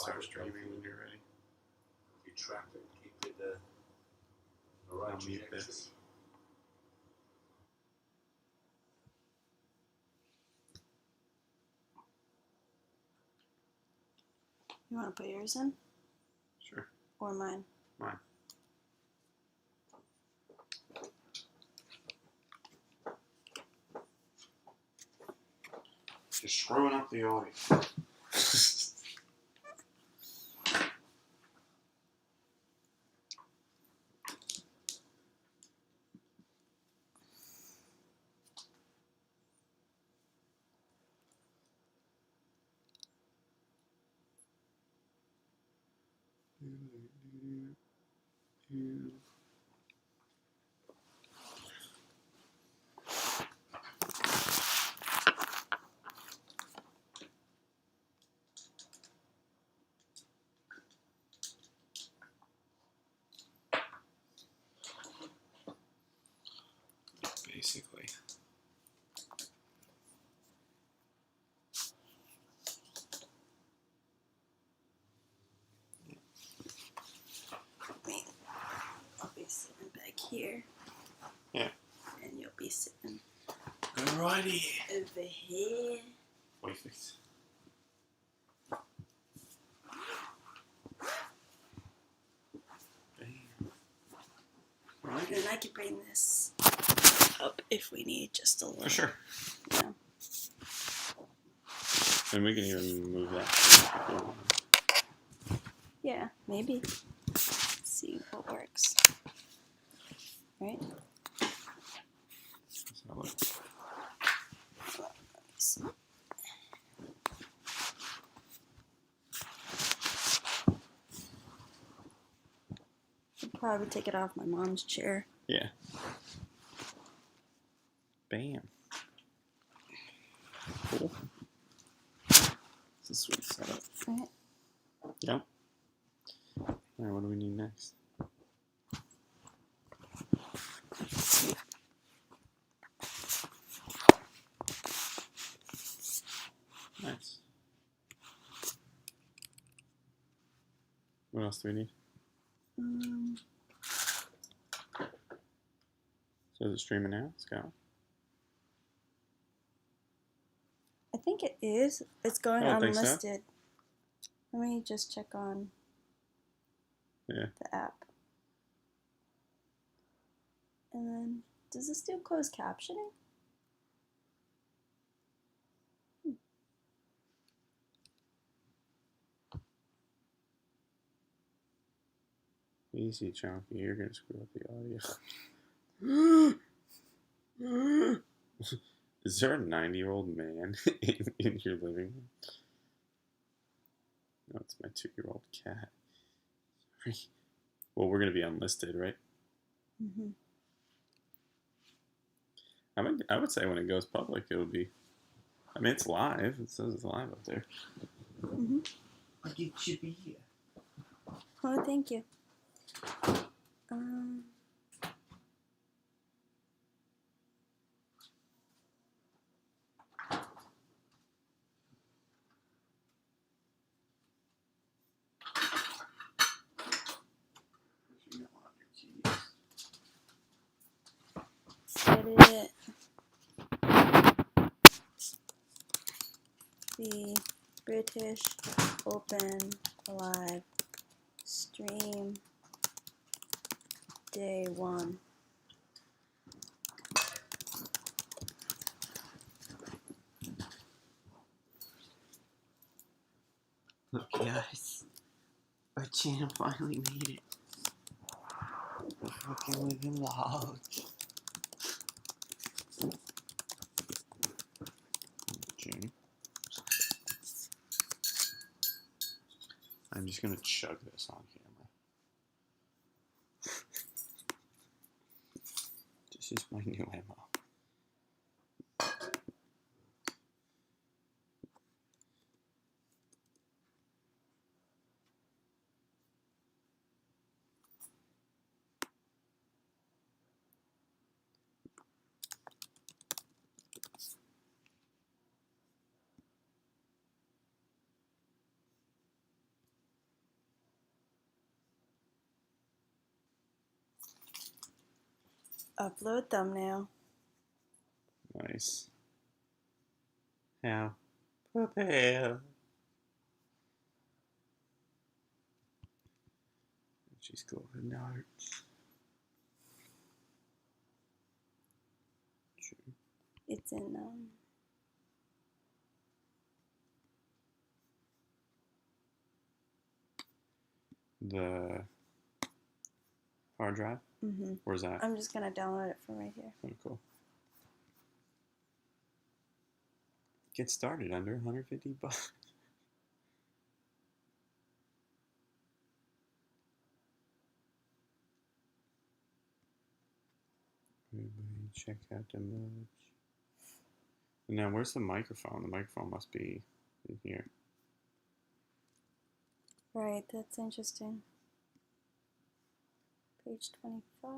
Start streaming when you're ready. If you track it, keep it the right I'll mute trajectory. this. You want to put yours in? Sure. Or mine? Mine. You're screwing up the audio. Basically. I'll be sitting back here. Yeah. And you'll be sitting Alrighty. over here. Perfect. And then I can bring this up if we need just a little. For sure. Yeah. And we can even move that. Yeah, maybe. Let's see what works. Right? That's how it looks. I'd probably take it off my mom's chair. Yeah. Bam. Cool. It's a sweet setup. Right? Yep. Alright, what do we need next? Nice. What else do we need? So is it streaming now? It's going. I think it is. It's going Oh, think so? unlisted. Let me just check on Yeah. the app. And then, does this do closed captioning? Easy, Chunky. You're gonna screw up the audio. Is there a 90-year-old man in your living room? No, it's my 2-year-old cat. Sorry. Well, we're gonna be unlisted, right? Mm-hmm. I would say when it goes public, it'll be. I mean, it's live. It says it's live up there. Mm-hmm. Like it should be here. Oh, thank you. Set it. The British Open Live Stream Day 1. Look, guys. Our channel finally made it. We're fucking living loud. June. I'm just gonna chug this on camera. This is my new ammo. Upload thumbnail. Nice. How? Prepare. She's got her notes. It's in the hard drive? Mm-hmm. Where's that? I'm just gonna download it from right here. Oh, cool. Get started under 150 bucks. Everybody check out the merch. And now where's the microphone? The microphone must be in here. Right, that's interesting. Page 25.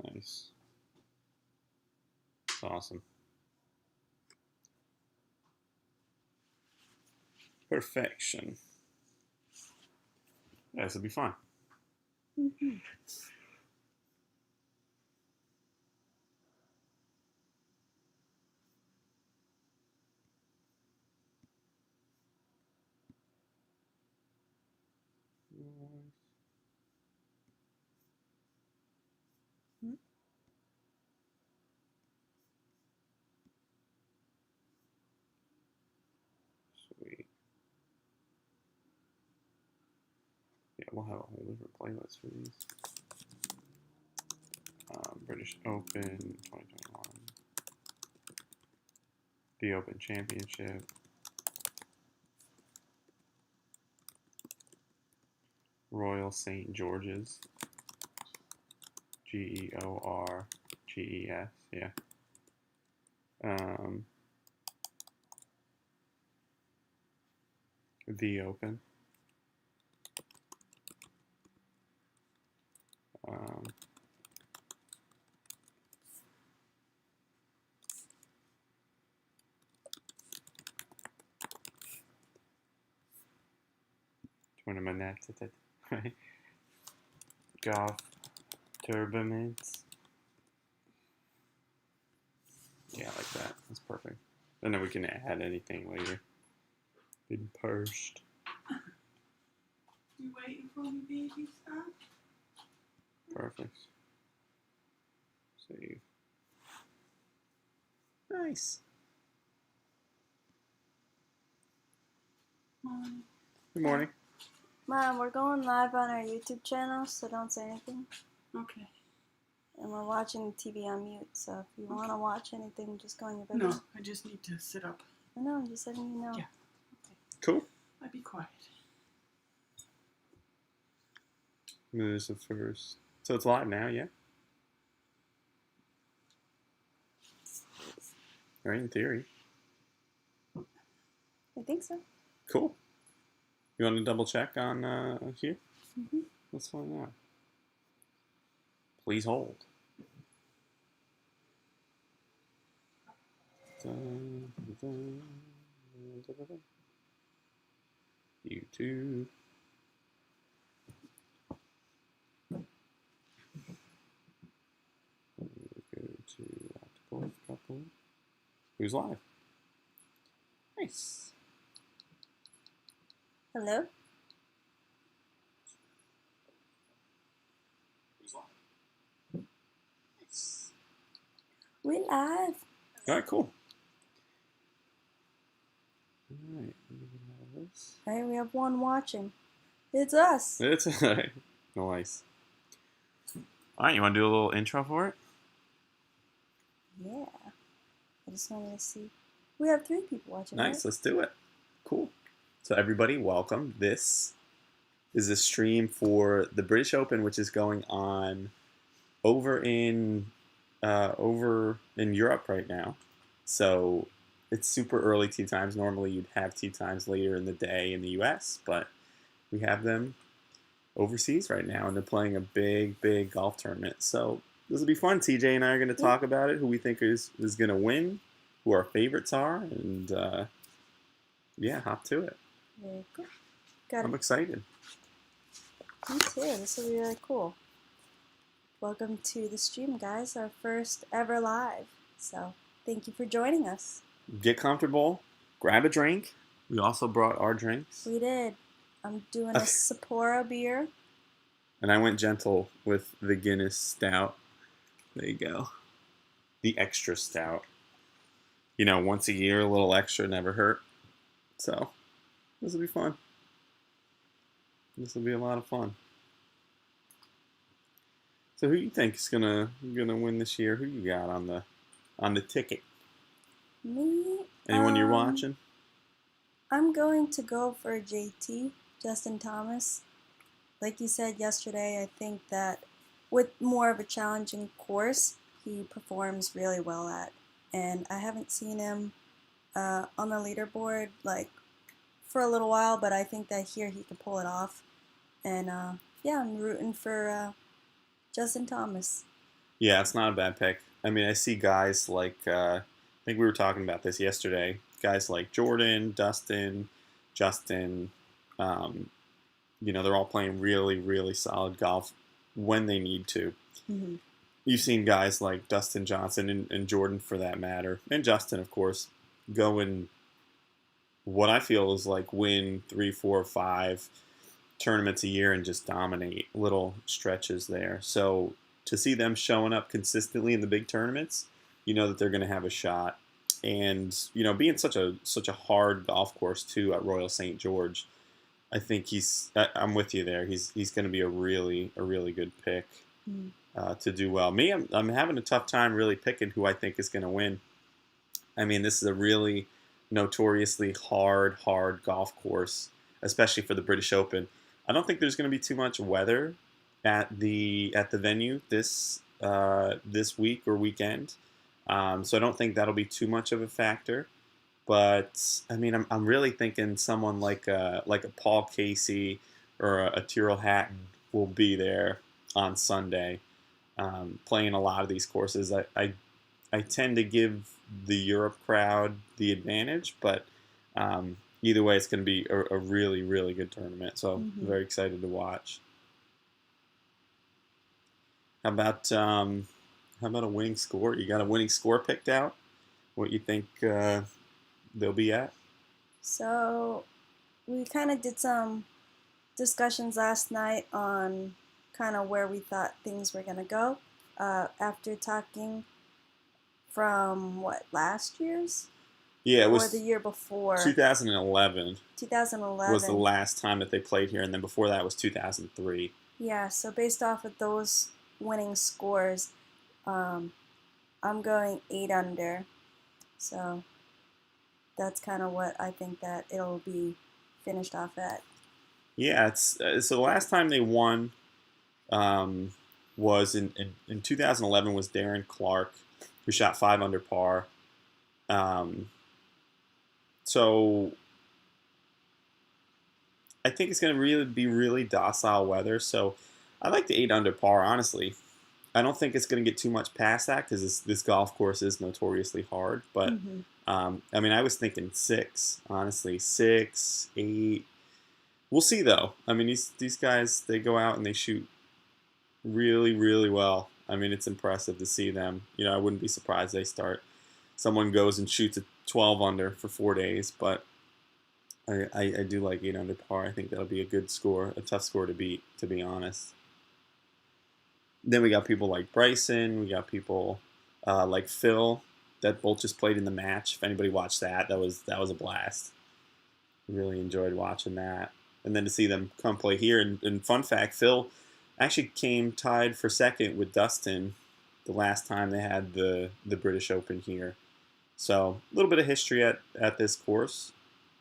Nice. It's awesome. Perfection. Yeah, this will be fun. Mm-hmm. Sweet. Yeah, we'll have a whole different playlist for these. British Open 2021. The Open Championship. Royal St. George's. Georges. Yeah. The Open. Tournament, right? Golf tournaments. Yeah, I like that. That's perfect. And then we can add anything later. In post. You waiting for me, baby son? Perfect. Save. Nice. Mom. Good morning. Mom, we're going live on our YouTube channel, so don't say anything. Okay. And we're watching TV on mute, so if you want to watch anything, just go on your bedroom. No, I just need to sit up. I know, you said you know. Yeah. Cool. I'll be quiet. This is the first. So it's live now, yeah? Right, in theory. I think so. Cool. You want to double check on here? Mm-hmm. Let's find out. Please hold. YouTube. Go to optical couple. Who's live? Nice. Hello? Who's live? Nice. We live. All right, cool. All right. Hey, we have one watching. It's us. It's all right. Nice. All right, you want to do a little intro for it? Yeah. I just wanted to see. We have 3 people watching. Nice, right? let's do it. Cool. So everybody, welcome. This is a stream for the British Open, which is going on over in Europe right now. So it's super early tee times. Normally you'd have tee times later in the day in the US, but we have them overseas right now, and they're playing a big golf tournament. So this will be fun. TJ and I are going to talk about it, who we think is going to win, who our favorites are, and hop to it. Very cool. Got I'm it. excited. Me too. This will be really cool. Welcome to the stream, guys. Our first ever live. So thank you for joining us. Get comfortable. Grab a drink. We also brought our drinks. We did. I'm doing a Sapporo beer. And I went gentle with the Guinness Stout. There you go. The extra stout. You know, once a year, a little extra never hurt. So, this will be fun. This will be a lot of fun. So, who you think is gonna win this year? Who you got on the ticket? Me. Anyone you're watching? I'm going to go for JT, Justin Thomas. Like you said yesterday, I think that with more of a challenging course, he performs really well at. And I haven't seen him on the leaderboard for a little while, but I think that here he can pull it off. And I'm rooting for Justin Thomas. Yeah, it's not a bad pick. I mean, I see guys like, I think we were talking about this yesterday, guys like Jordan, Dustin, Justin, they're all playing really, really solid golf when they need to. Mm-hmm. You've seen guys like Dustin Johnson and Jordan, for that matter, and Justin, of course, go and what I feel is like win 3, 4, 5 tournaments a year and just dominate little stretches there. So to see them showing up consistently in the big tournaments, you know that they're going to have a shot. And being such a hard golf course too at Royal St. George, I think I'm with you there. He's going to be a really good pick to do well. Me, I'm having a tough time really picking who I think is going to win. I mean, this is a really notoriously hard golf course, especially for the British Open. I don't think there's going to be too much weather at the venue this week or weekend, so I don't think that'll be too much of a factor. But I mean, I'm really thinking someone like a Paul Casey or a Tyrrell Hatton will be there on Sunday, playing a lot of these courses. I tend to give the Europe crowd the advantage, but either way, it's going to be a really good tournament. So I'm very excited to watch. How about a winning score? You got a winning score picked out? What you think they'll be at? So we kind of did some discussions last night on kind of where we thought things were going to go after talking from last year's? Yeah, it was. Or the year before. 2011. 2011 was the last time that they played here, and then before that was 2003. Yeah, so based off of those winning scores, I'm going 8 under. So that's kind of what I think that it'll be finished off at. Yeah, it's so the last time they won was in 2011 was Darren Clark, who shot 5 under par. So I think it's going to be really docile weather. So I like the 8 under par, honestly. I don't think it's going to get too much past that because this golf course is notoriously hard. But, I mean, I was thinking 6, honestly. 6, 8. We'll see, though. I mean, these guys, they go out and they shoot really well. I mean, it's impressive to see them. I wouldn't be surprised someone goes and shoots a 12 under for 4 days. But I do like 8 under par. I think that'll be a good score, a tough score to beat, to be honest. Then we got people like Bryson. We got people like Phil that both just played in the match. If anybody watched that was a blast. Really enjoyed watching that. And then to see them come play here. And fun fact, Phil actually came tied for second with Dustin the last time they had the British Open here. So a little bit of history at this course.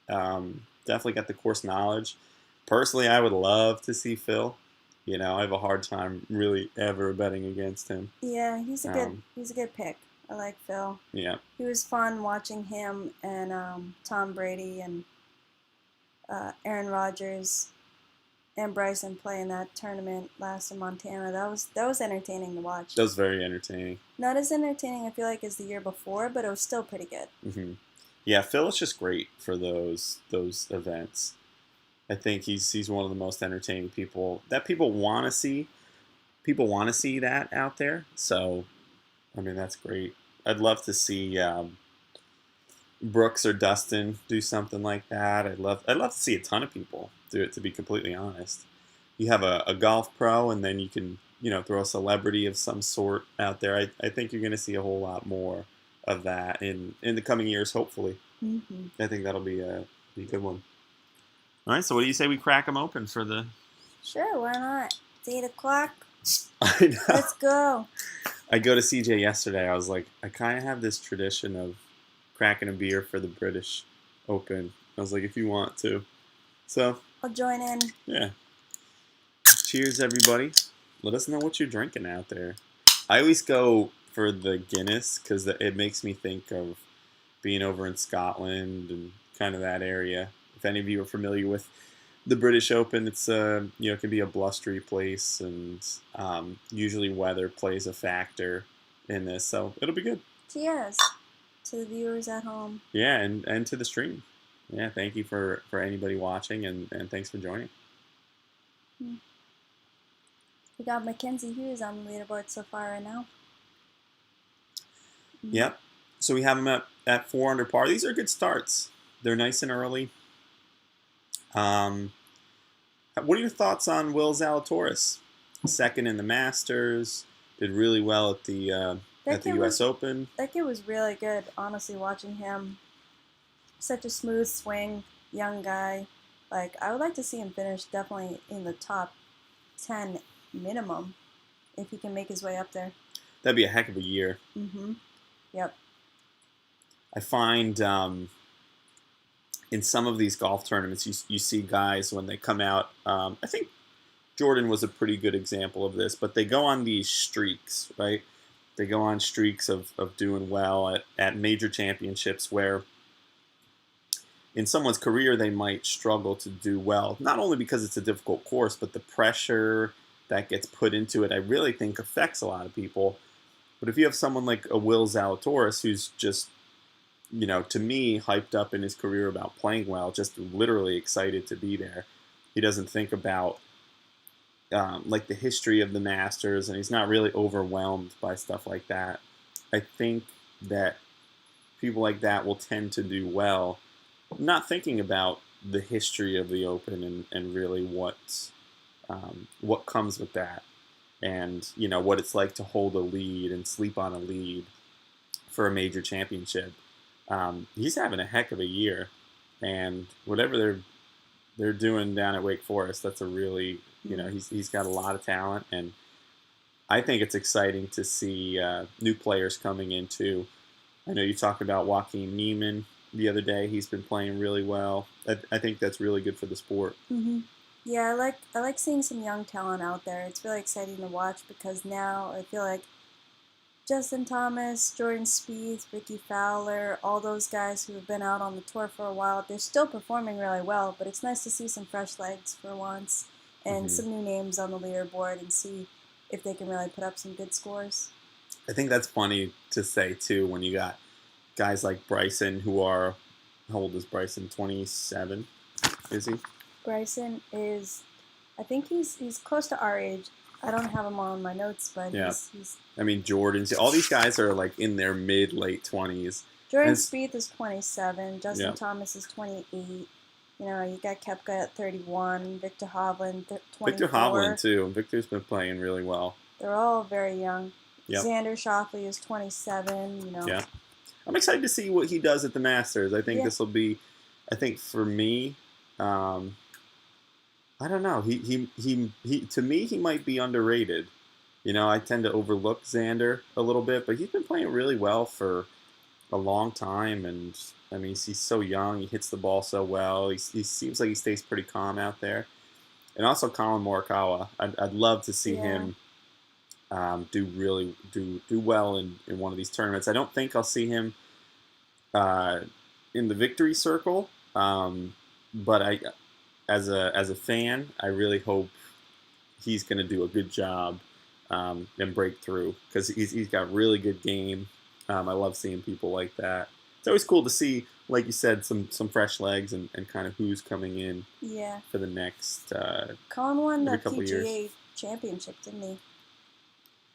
Definitely got the course knowledge. Personally, I would love to see Phil. I have a hard time really ever betting against him. Yeah, he's a good pick. I like Phil. Yeah. He was fun watching him and Tom Brady and Aaron Rodgers and Bryson play in that tournament last in Montana. That was entertaining to watch. That was very entertaining. Not as entertaining, I feel like, as the year before, but it was still pretty good. Hmm. Yeah, Phil is just great for those events. I think he's one of the most entertaining people that people want to see. People want to see that out there. So, I mean, that's great. I'd love to see Brooks or Dustin do something like that. I'd love to see a ton of people do it. To be completely honest, you have a golf pro, and then you can throw a celebrity of some sort out there. I think you're going to see a whole lot more of that in the coming years. Hopefully, I think that'll be a good one. All right, so what do you say we crack them open for the? Sure, why not? It's 8 o'clock. I know. Let's go. I go to CJ yesterday. I was like, I kind of have this tradition of cracking a beer for the British Open. I was like, if you want to. So. I'll join in. Yeah. Cheers, everybody. Let us know what you're drinking out there. I always go for the Guinness because it makes me think of being over in Scotland and kind of that area. If any of you are familiar with the British Open, it's it can be a blustery place, and usually weather plays a factor in this, so it'll be good. Cheers to the viewers at home. Yeah, and to the stream. Yeah, thank you for anybody watching, and thanks for joining. We got Mackenzie Hughes on the leaderboard so far right now. Yep. So we have him at 4 under par. These are good starts. They're nice and early. What are your thoughts on Will Zalatoris? Second in the Masters, did really well at the U.S. Open. That kid was really good, honestly, watching him. Such a smooth swing, young guy. Like, I would like to see him finish definitely in the top 10 minimum if he can make his way up there. That'd be a heck of a year. Yep. I find in some of these golf tournaments, you see guys when they come out. I think Jordan was a pretty good example of this, but they go on these streaks, right? They go on streaks of doing well at major championships where in someone's career they might struggle to do well, not only because it's a difficult course, but the pressure that gets put into it, I really think affects a lot of people. But if you have someone like a Will Zalatoris who's just, to me, hyped up in his career about playing well, just literally excited to be there. He doesn't think about like the history of the Masters, and he's not really overwhelmed by stuff like that. I think that people like that will tend to do well, not thinking about the history of the Open and really what comes with that, and what it's like to hold a lead and sleep on a lead for a major championship. He's having a heck of a year, and whatever they're doing down at Wake Forest, that's a really he's got a lot of talent, and I think it's exciting to see new players coming in too. I know you talked about Joaquin Niemann the other day. He's been playing really well. I think that's really good for the sport. Yeah, I like seeing some young talent out there. It's really exciting to watch because now I feel like Justin Thomas, Jordan Spieth, Ricky Fowler, all those guys who have been out on the tour for a while, they're still performing really well, but it's nice to see some fresh legs for once and some new names on the leaderboard and see if they can really put up some good scores. I think that's funny to say, too, when you got guys like Bryson who are, how old is Bryson, 27, is he? Bryson is, I think he's close to our age. I don't have him on my notes, but yeah. he's I mean, Jordan's, all these guys are like in their mid-late 20s. Jordan Spieth is 27. Justin yeah. Thomas is 28. You got Koepka at 31. Victor Hovland, 24. Victor Hovland, too. Victor's been playing really well. They're all very young. Yep. Xander Schauffele is 27, Yeah. I'm excited to see what he does at the Masters. I think this will be, I think for me, I don't know. He to me, he might be underrated. I tend to overlook Xander a little bit, but he's been playing really well for a long time. And I mean, he's so young. He hits the ball so well. He seems like he stays pretty calm out there. And also Colin Morikawa. I'd love to see him do well in one of these tournaments. I don't think I'll see him in the victory circle, but as a fan, I really hope he's going to do a good job and break through because he's got really good game. I love seeing people like that. It's always cool to see, like you said, some fresh legs and kind of who's coming in Yeah. for the next Colin won the every couple PGA years. championship, didn't he?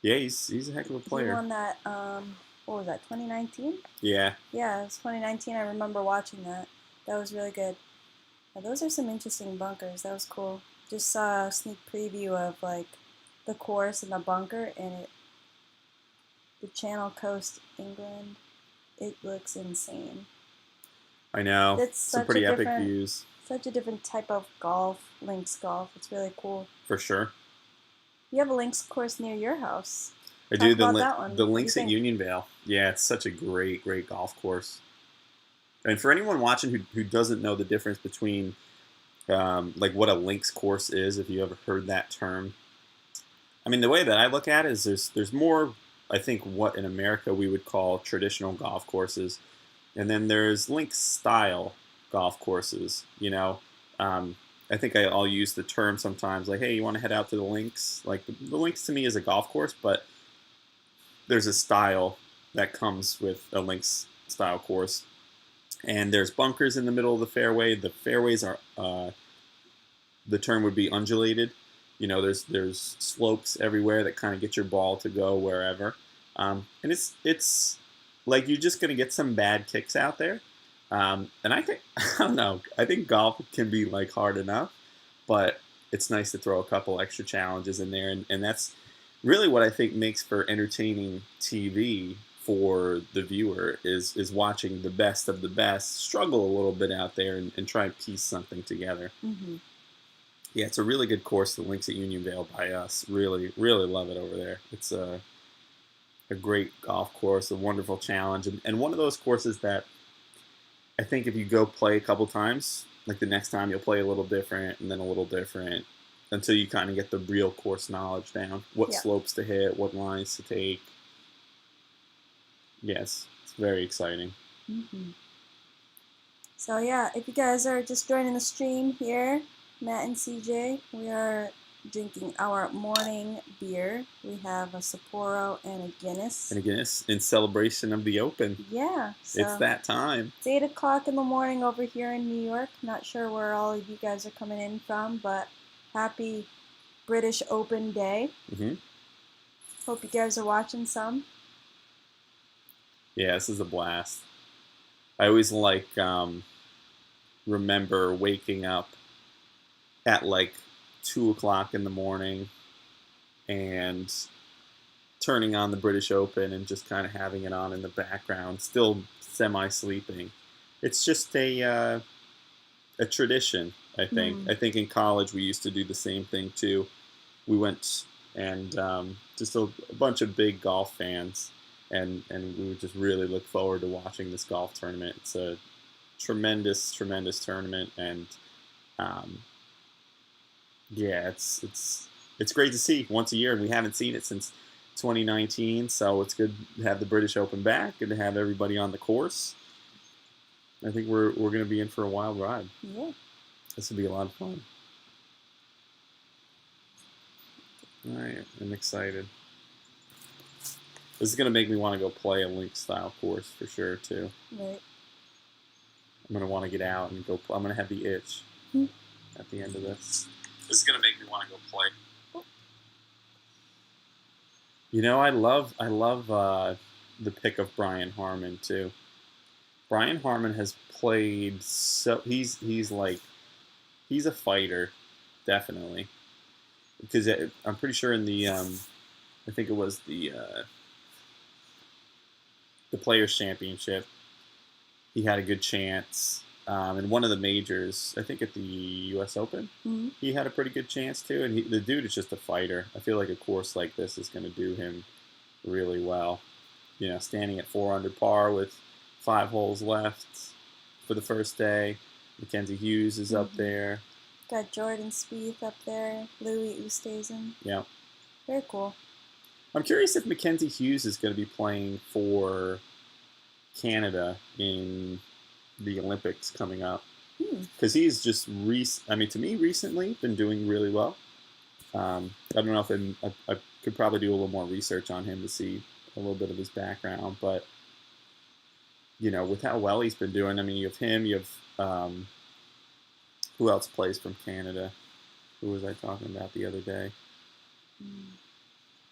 Yeah, he's a heck of a He player. won that, what was that, 2019? Yeah, Yeah, it was 2019. I remember watching that. That was really good. Yeah, those are some interesting bunkers. That was cool. Just saw a sneak preview of like the course and the bunker, and the Channel Coast, England. It looks insane. I know. It's Some such pretty a epic different, views such a different type of golf, links golf. It's really cool. for sure. You have a links course near your house. I Talk do about that one. the What do you links at think? Unionvale. Yeah, it's such a great golf course. And for anyone watching who doesn't know the difference between like what a links course is, if you ever heard that term, I mean the way that I look at it is there's more, I think, what in America we would call traditional golf courses, and then there's links style golf courses. I think I'll use the term sometimes like, hey, you want to head out to the links? Like the links to me is a golf course, but there's a style that comes with a links style course. And there's bunkers in the middle of the fairway. The fairways are, the term would be undulated. There's slopes everywhere that kind of get your ball to go wherever. And it's like you're just going to get some bad kicks out there. And I think, I don't know, I think golf can be like hard enough, but it's nice to throw a couple extra challenges in there. And that's really what I think makes for entertaining TV for the viewer is watching the best of the best struggle a little bit out there and try and piece something together. Mm-hmm. Yeah, it's a really good course, the links at Unionvale by us. Really, really love it over there. It's a great golf course, a wonderful challenge, and one of those courses that I think if you go play a couple times, like the next time you'll play a little different and then a little different until you kind of get the real course knowledge down. What Yeah. slopes to hit, what lines to take. Yes, it's very exciting. Mm-hmm. So yeah, if you guys are just joining the stream here, Matt and CJ, we are drinking our morning beer. We have a Sapporo and a Guinness. And again, it's in celebration of the Open. Yeah, so It's that time. it's 8 o'clock in the morning over here in New York. Not sure where all of you guys are coming in from, but happy British Open Day. hmm Hope you guys are watching some. Yeah, this is a blast. I always remember waking up at like 2 o'clock in the morning and turning on the British Open and just kind of having it on in the background, still semi-sleeping. It's just a tradition, I think. Mm. I think in college we used to do the same thing too. We went and just a bunch of big golf fans, and we would just really look forward to watching this golf tournament. It's a tremendous tournament, and yeah, it's great to see once a year, and we haven't seen it since 2019. So it's good to have the British Open back, and to have everybody on the course. I think we're going to be in for a wild ride. Yeah. This will be a lot of fun. All right, I'm excited. This is going to make me want to go play a link style course for sure too. Right. I'm going to want to get out and go. I'm going to have the itch at the end of this. This is going to make me want to go play. I love the pick of Brian Harman too. Brian Harman has played so he's a fighter, definitely. Because I'm pretty sure in the I think it was the Players Championship, he had a good chance. In one of the majors, I think at the U.S. Open, he had a pretty good chance too. And the dude is just a fighter. I feel like a course like this is going to do him really well. Standing at 4 under par with 5 holes left for the first day. Mackenzie Hughes is up there. Got Jordan Spieth up there. Louis Oosthuizen. Yeah. Very cool. I'm curious if Mackenzie Hughes is going to be playing for Canada in the Olympics coming up. because he's just to me recently been doing really well. I don't know if I could probably do a little more research on him to see a little bit of his background, but with how well he's been doing, I mean, you have him, you have who else plays from Canada? Who was I talking about the other day?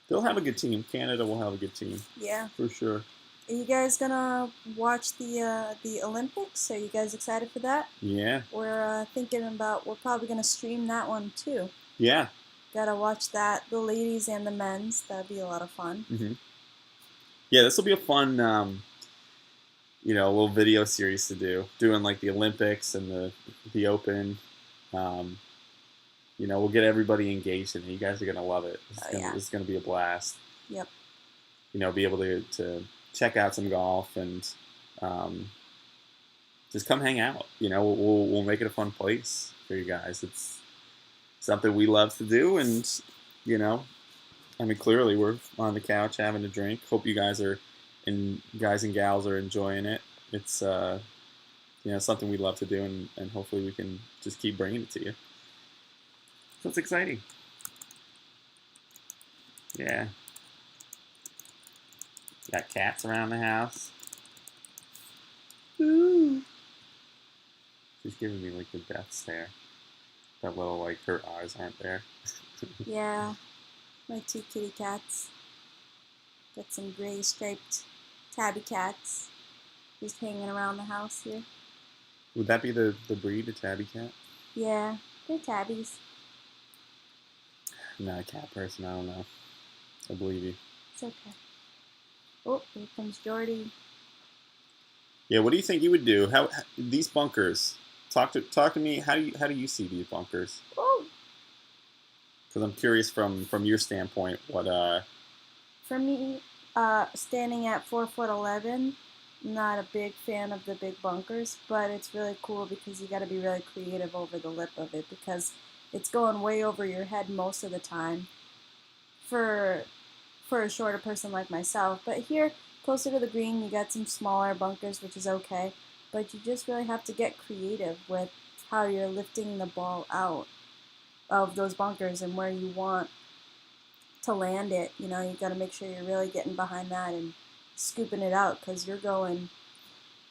They'll have a good team. Canada will have a good team. Yeah. For sure. Are you guys gonna watch the Olympics? Are you guys excited for that? Yeah. We're we're probably gonna stream that one too. Yeah. Gotta watch that, the ladies and the men's. That'd be a lot of fun. Mm-hmm. Yeah, this will be a fun, little video series to do. Doing like the Olympics and the Open. We'll get everybody engaged in it. You guys are gonna love it. It's gonna be a blast. Yep. Be able to check out some golf and just come hang out. We'll make it a fun place for you guys. It's something we love to do, and clearly we're on the couch having a drink. Hope you guys and gals are enjoying it. It's something we love to do, and hopefully we can just keep bringing it to you. So it's exciting. Yeah. Got cats around the house. Ooh. She's giving me like the death stare. That little, like, her eyes aren't there. Yeah. My 2 kitty cats. Got some gray striped tabby cats just hanging around the house here. Would that be the breed, a tabby cat? Yeah, they're tabbies. I'm not a cat person, I don't know. I believe you. It's okay. Oh, here comes Jordy. Yeah, what do you think you would do? How these bunkers? Talk to me. How do you see these bunkers? Oh. Because I'm curious from your standpoint, what For me, standing at 4'11", not a big fan of the big bunkers, but it's really cool because you got to be really creative over the lip of it because it's going way over your head most of the time for a shorter person like myself. But here, closer to the green, you got some smaller bunkers, which is okay. But you just really have to get creative with how you're lifting the ball out of those bunkers and where you want to land it. You got to make sure you're really getting behind that and scooping it out because you're going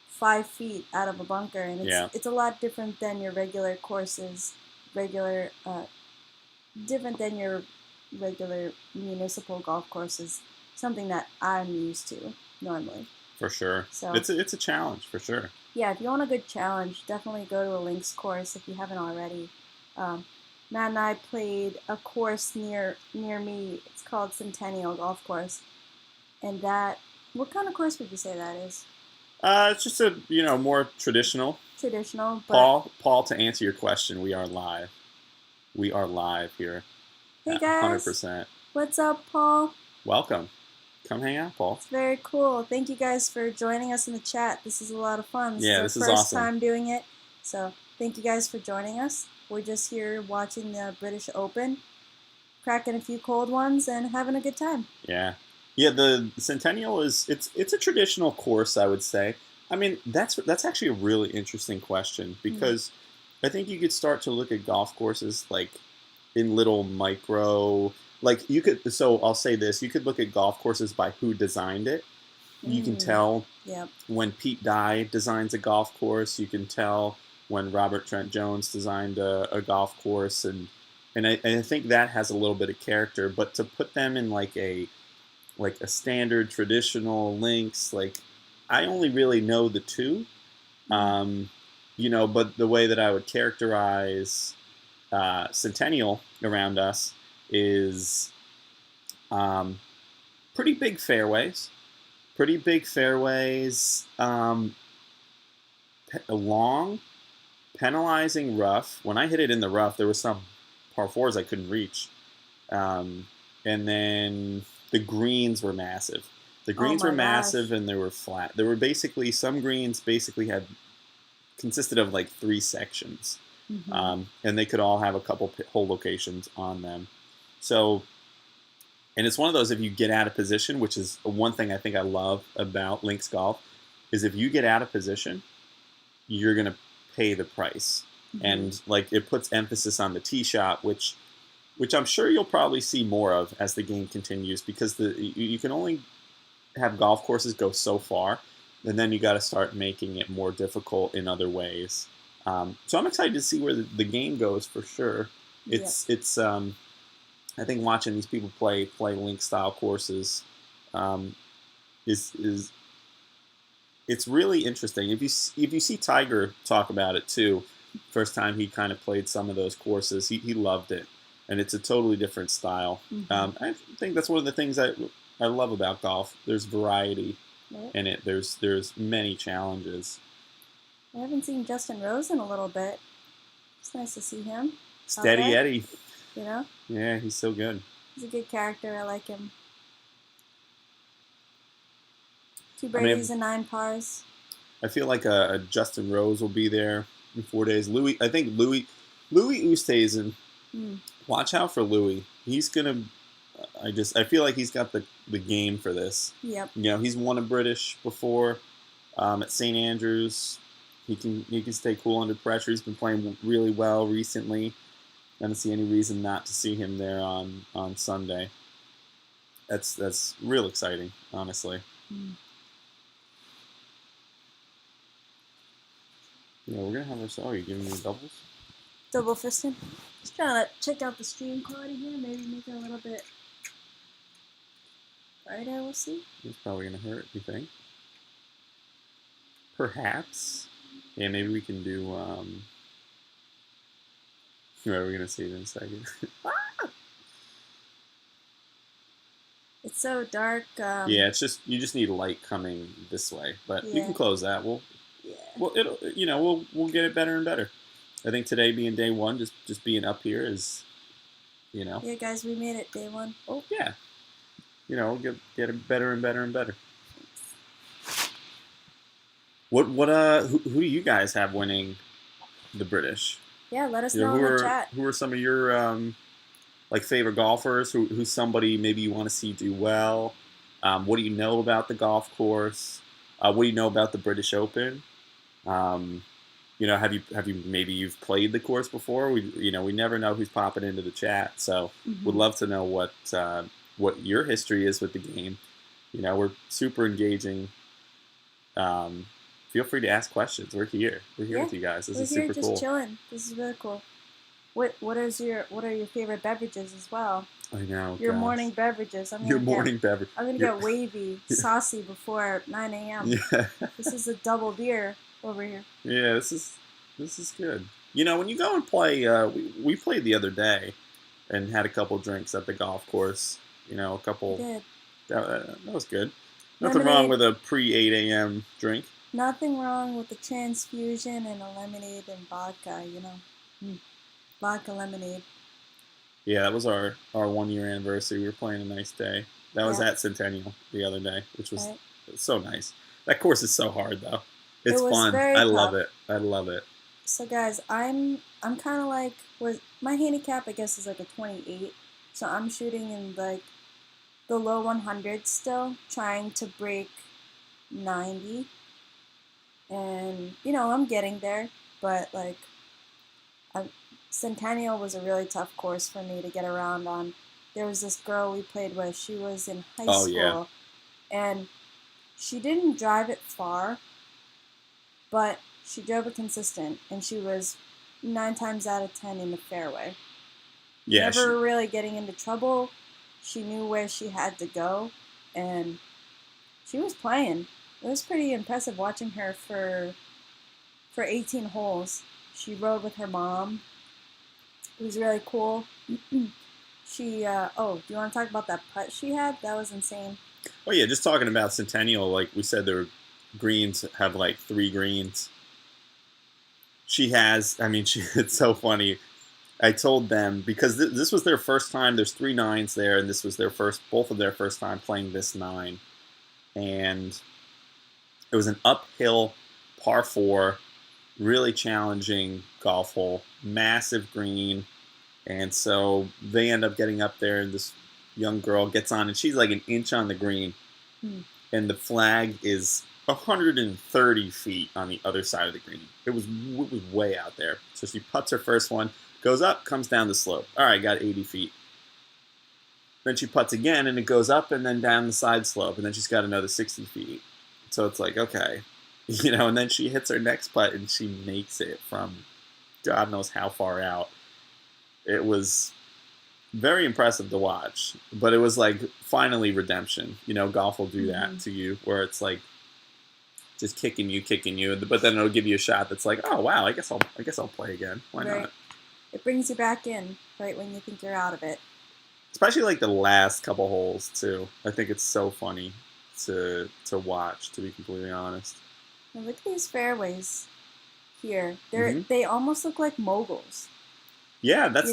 5 feet out of a bunker, and it's a lot different than your regular courses, different than your regular municipal golf courses, something that I'm used to normally. For sure. So it's a challenge for sure. Yeah, if you want a good challenge, definitely go to a links course if you haven't already. Matt and I played a course near me. It's called Centennial Golf Course, and what kind of course would you say that is? It's just a more traditional. Traditional. But Paul, to answer your question, we are live. We are live here. Hey guys. 100%. What's up, Paul? Welcome. Come hang out, Paul. It's very cool. Thank you guys for joining us in the chat. This is a lot of fun. This is our awesome. First time doing it. So thank you guys for joining us. We're just here watching the British Open, cracking a few cold ones, and having a good time. Yeah. Yeah, the Centennial it's a traditional course, I would say. I mean, that's actually a really interesting question because I think you could start to look at golf courses like in little micro, like so I'll say this, you could look at golf courses by who designed it. You can tell when Pete Dye designs a golf course. You can tell when Robert Trent Jones designed a golf course, and I think that has a little bit of character. But to put them in like a standard traditional links, like I only really know the two, but the way that I would characterize Centennial around us is pretty big fairways, long, penalizing rough. When I hit it in the rough, there was some par fours I couldn't reach, and then the greens were massive. The greens were massive, and they were flat. There were some greens consisted of like 3 sections. And they could all have a couple hole locations on them. So, and it's one of those, if you get out of position, which is one thing I think I love about links golf, is if you get out of position, you're going to pay the price. Mm-hmm. And like it puts emphasis on the tee shot, which I'm sure you'll probably see more of as the game continues, because you can only have golf courses go so far, and then you got to start making it more difficult in other ways. So I'm excited to see where the game goes for sure. It's I think watching these people play link style courses is it's really interesting. If you see Tiger talk about it too, first time he kind of played some of those courses, he loved it, and it's a totally different style. Mm-hmm. I think that's one of the things I love about golf. There's variety in it. There's many challenges. I haven't seen Justin Rose in a little bit. It's nice to see him. Steady Okay. Eddie. You know? Yeah, he's so good. He's a good character. I like him. 2 I mean, birdies and 9 pars. I feel like a Justin Rose will be there in 4 days. I think Louis Oosthuizen. Watch out for Louis. He's gonna. I feel like he's got the game for this. Yep. You know, he's won a British before at St. Andrews. He can stay cool under pressure. He's been playing really well recently. I don't see any reason not to see him there on Sunday. That's real exciting, honestly. Yeah, we're gonna have our. Oh, you giving me doubles? Double fisting. Just trying to check out the stream quality here. Maybe make it a little bit brighter. We'll see. It's probably gonna hurt. You think? Perhaps. Yeah, maybe we can do. We're gonna see it in a second. It's so dark. Yeah, it's just you just need light coming this way, but you can close that. We'll get it better and better. I think today being day one, just being up here is, Yeah, guys, we made it day 1. Oh yeah, we'll get it better and better and better. Who do you guys have winning the British? Yeah, let us know in the chat. Who are some of your like favorite golfers? Who's somebody maybe you want to see do well? What do you know about the golf course? What do you know about the British Open? Have you maybe you've played the course before? We never know who's popping into the chat, so would love to know what your history is with the game. We're super engaging. Feel free to ask questions. We're here. We're here with you guys. This is super cool. We're here just chilling. This is really cool. What are your favorite beverages as well? I know. Your morning beverages. Morning beverage. I'm gonna get wavy, saucy before 9 a.m. Yeah. This is a double beer over here. Yeah, this is good. When you go and play, we played the other day, and had a couple drinks at the golf course. A couple. We did. That was good. Nothing wrong with a pre-8 a.m. drink. Nothing wrong with the transfusion and a lemonade and vodka. Vodka lemonade. Yeah, that was our 1 year anniversary. We were playing a nice day. That was at Centennial the other day, which was so nice. That course is so hard though. It's fun. I love it. I love it. So guys, I'm kind of like my handicap I guess is like a 28. So I'm shooting in like the low 100s still, trying to break 90. And I'm getting there, but like Centennial was a really tough course for me to get around on. There was this girl we played with. She was in high school, and she didn't drive it far, but she drove it consistent, and she was 9 times out of 10 in the fairway. Yeah, never really getting into trouble. She knew where she had to go, and she was playing. It was pretty impressive watching her for 18 holes. She rode with her mom. It was really cool. She, do you want to talk about that putt she had? That was insane. Oh yeah, just talking about Centennial, like we said, their greens have like 3 greens. She has, it's so funny. I told them, because this was their first time, there's 3 9s there, and this was both of their first time playing this 9. And it was an uphill par 4, really challenging golf hole, massive green. And so they end up getting up there, and this young girl gets on, and she's like an inch on the green. And the flag is 130 feet on the other side of the green. It was way out there. So she putts her first one, goes up, comes down the slope. All right, got 80 feet. Then she putts again, and it goes up and then down the side slope, and then she's got another 60 feet. So it's like, okay. And then she hits her next putt, and she makes it from God knows how far out. It was very impressive to watch, but it was like finally redemption. Golf will do that to you, where it's like just kicking you, but then it'll give you a shot that's like, oh wow, I guess I'll play again. Why not? It brings you back in right when you think you're out of it. Especially like the last couple holes too. I think it's so funny to watch, to be completely honest. Now look at these fairways here. They almost look like moguls. Yeah, that's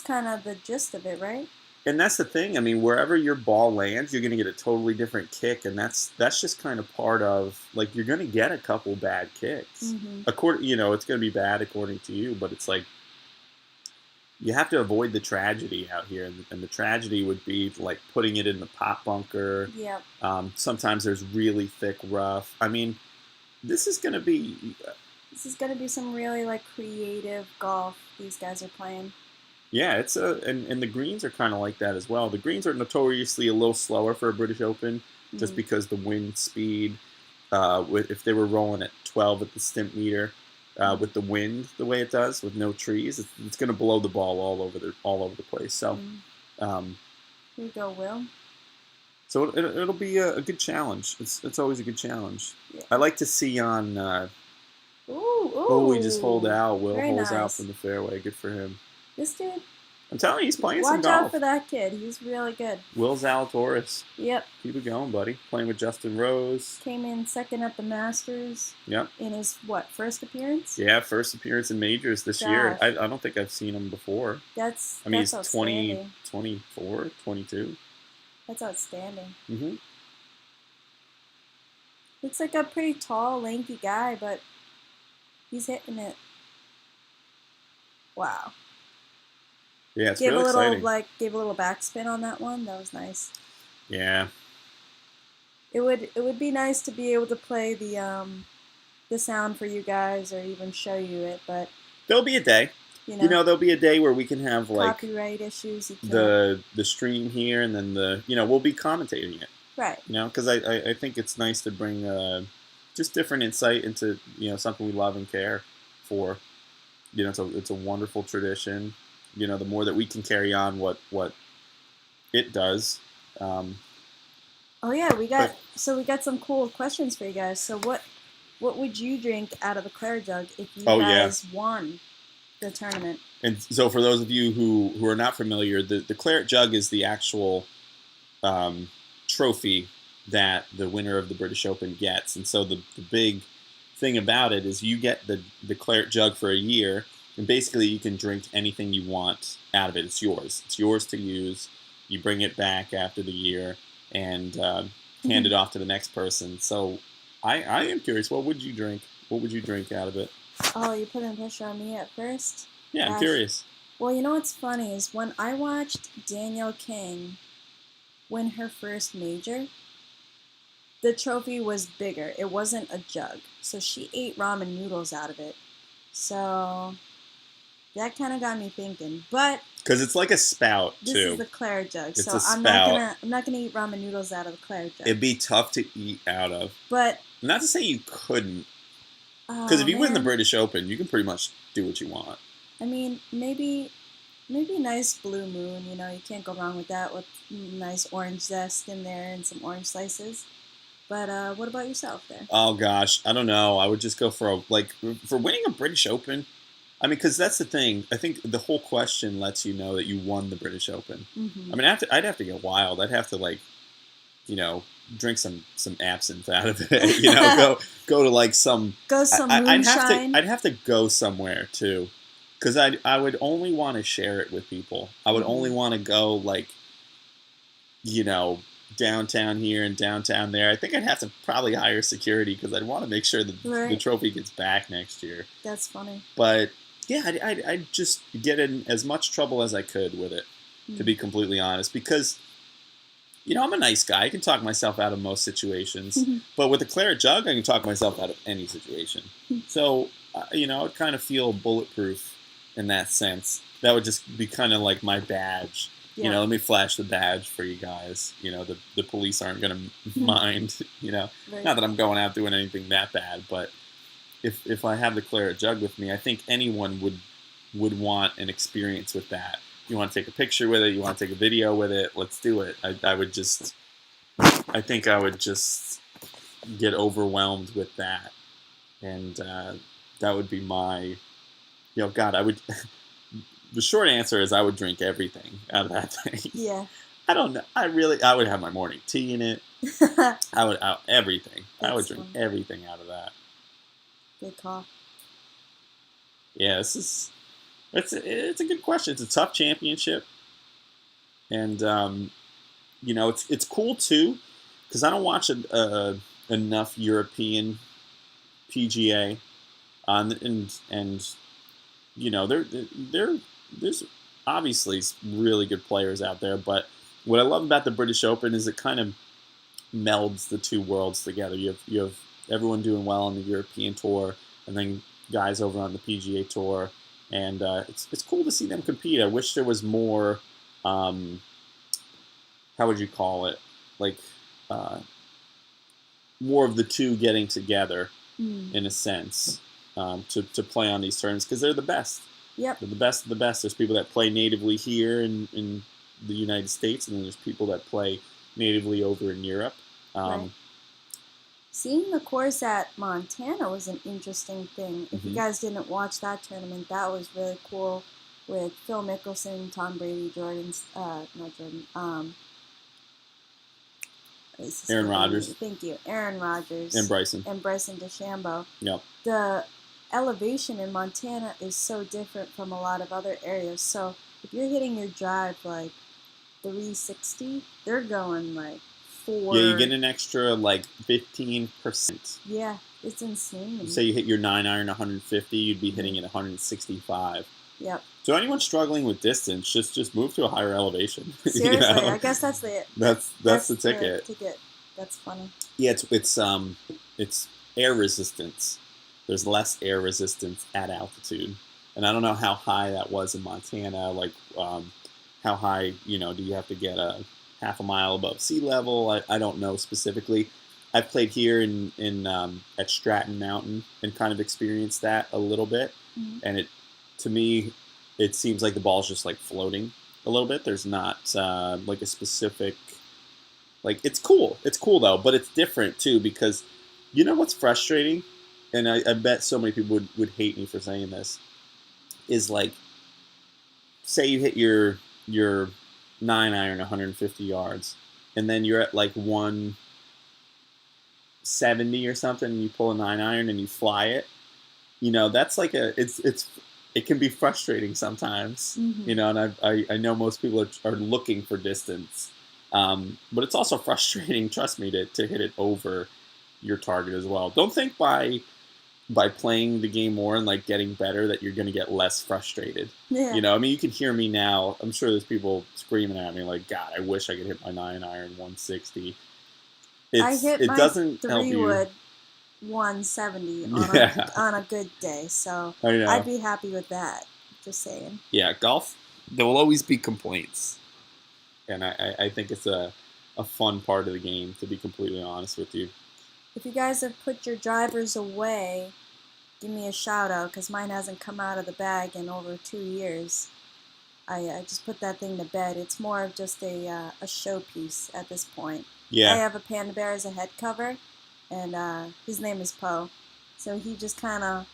kind of the gist of it, right? And that's the thing. I mean, wherever your ball lands, you're going to get a totally different kick, and that's just kind of part of, like, you're going to get a couple bad kicks. It's going to be bad according to you, but it's like you have to avoid the tragedy out here, and the tragedy would be like putting it in the pot bunker. Yeah. Sometimes there's really thick rough. I mean, this is going to be some really like creative golf these guys are playing. Yeah, and the greens are kind of like that as well. The greens are notoriously a little slower for a British Open, just because the wind speed. If they were rolling at 12 at the stimp meter, with the wind the way it does, with no trees, it's going to blow the ball all over the place. So, here you go, Will. So it'll be a good challenge. It's always a good challenge. Yeah. I like to see on. He just holed out. Will holds out from the fairway. Good for him. This dude. I'm telling you, he's playing some golf. Watch out for that kid. He's really good. Will Zalatoris. Yep. Keep it going, buddy. Playing with Justin Rose. Came in second at the Masters. Yep. In his, first appearance? Yeah, first appearance in majors this year. I don't think I've seen him before. That's he's outstanding. 24, 22. That's outstanding. Mm-hmm. Looks like a pretty tall, lanky guy, but he's hitting it. Wow. Yeah, it's really exciting. Gave a little backspin on that one. That was nice. Yeah. It would be nice to be able to play the sound for you guys or even show you it, but there'll be a day. There'll be a day where we can have like copyright issues. The stream here, and then we'll be commentating it. Right. Because I think it's nice to bring just different insight into something we love and care for. It's a wonderful tradition. The more that we can carry on what it does. Oh yeah, we got some cool questions for you guys. So what would you drink out of the Claret Jug if you guys won the tournament? And so for those of you who are not familiar, the Claret Jug is the actual trophy that the winner of the British Open gets. And so the big thing about it is you get the Claret Jug for a year. And basically, you can drink anything you want out of it. It's yours. It's yours to use. You bring it back after the year and hand it off to the next person. So I am curious. What would you drink? What would you drink out of it? Oh, you're putting pressure on me at first? Yeah, I'm curious. Well, what's funny is when I watched Danielle King win her first major, the trophy was bigger. It wasn't a jug. So she ate ramen noodles out of it. So that kind of got me thinking, but because it's like a spout too. This is the Claret Jug, it's so a spout. I'm not gonna eat ramen noodles out of the Claret Jug. It'd be tough to eat out of. But not to say you couldn't, because if you win the British Open, you can pretty much do what you want. I mean, maybe nice Blue Moon. You can't go wrong with that, with nice orange zest in there and some orange slices. But what about yourself there? Oh gosh, I don't know. I would just go for for winning a British Open. I mean, because that's the thing. I think the whole question lets you know that you won the British Open. Mm-hmm. I mean, I'd have to get wild. I'd have to drink some absinthe out of it. Go to like some. Go some moonshine. I'd have to go somewhere too, because I would only want to share it with people. I would only want to go downtown here and downtown there. I think I'd have to probably hire security because I'd want to make sure that the trophy gets back next year. That's funny. But yeah, I'd just get in as much trouble as I could with it, to be completely honest. Because I'm a nice guy. I can talk myself out of most situations. But with the Claret Jug, I can talk myself out of any situation. So, I would kind of feel bulletproof in that sense. That would just be kind of like my badge. Yeah. Let me flash the badge for you guys. The police aren't going to mind, Right. Not that I'm going out doing anything that bad, but if I have the Claret Jug with me, I think anyone would want an experience with that. You want to take a picture with it, you want to take a video with it, let's do it. I think I would just get overwhelmed with that. And that would be my, God, I would, the short answer is I would drink everything out of that thing. Yeah. I don't know. I would have my morning tea in it. Everything. I would drink everything out of that. Good call. Yeah, it's a good question. It's a tough championship, and it's cool too because I don't watch enough European PGA, there's obviously really good players out there, but what I love about the British Open is it kind of melds the two worlds together. You have everyone doing well on the European tour, and then guys over on the PGA tour. And it's cool to see them compete. I wish there was more, how would you call it? Like, more of the two getting together, in a sense, to play on these tournaments, because they're the best. Yep. They're the best of the best. There's people that play natively here in the United States, and then there's people that play natively over in Europe. Right. Seeing the course at Montana was an interesting thing. If you guys didn't watch that tournament, that was really cool with Phil Mickelson, Tom Brady, Aaron Rodgers. Thank you. Aaron Rodgers. And Bryson DeChambeau. Yep. The elevation in Montana is so different from a lot of other areas. So if you're hitting your drive like 360, they're going like 4. Yeah, you get an extra like 15%. Yeah, it's insane. Say you hit your 9-iron 150, you'd be hitting it 165. Yep. So anyone struggling with distance, just move to a higher elevation. Seriously, I guess that's the that's the ticket. That's funny. Yeah, it's air resistance. There's less air resistance at altitude, and I don't know how high that was in Montana. Like, how high do you have to get a half a mile above sea level? I don't know specifically. I've played here at Stratton Mountain and kind of experienced that a little bit, and to me, it seems like the ball's just like floating a little bit. There's not like a specific, like, it's cool. It's cool though, but it's different too, because what's frustrating, and I bet so many people would hate me for saying this, is like, say you hit your 9-iron 150 yards, and then you're at like 170 or something, and you pull a 9-iron and you fly it. That's like it can be frustrating sometimes. And I know most people are looking for distance, but it's also frustrating, trust me, to hit it over your target as well. Don't think by playing the game more and like getting better that you're going to get less frustrated. Yeah. You can hear me now. I'm sure there's people screaming at me like, God, I wish I could hit my 9-iron 160. I hit my doesn't help you. 3-wood 170 on a good day, so I'd be happy with that. Just saying. Yeah, golf, there will always be complaints, and I think it's a fun part of the game, to be completely honest with you. If you guys have put your drivers away, give me a shout out, because mine hasn't come out of the bag in over 2 years. I just put that thing to bed. It's more of just a showpiece at this point. Yeah. I have a panda bear as a head cover, and his name is Poe. So he just kind of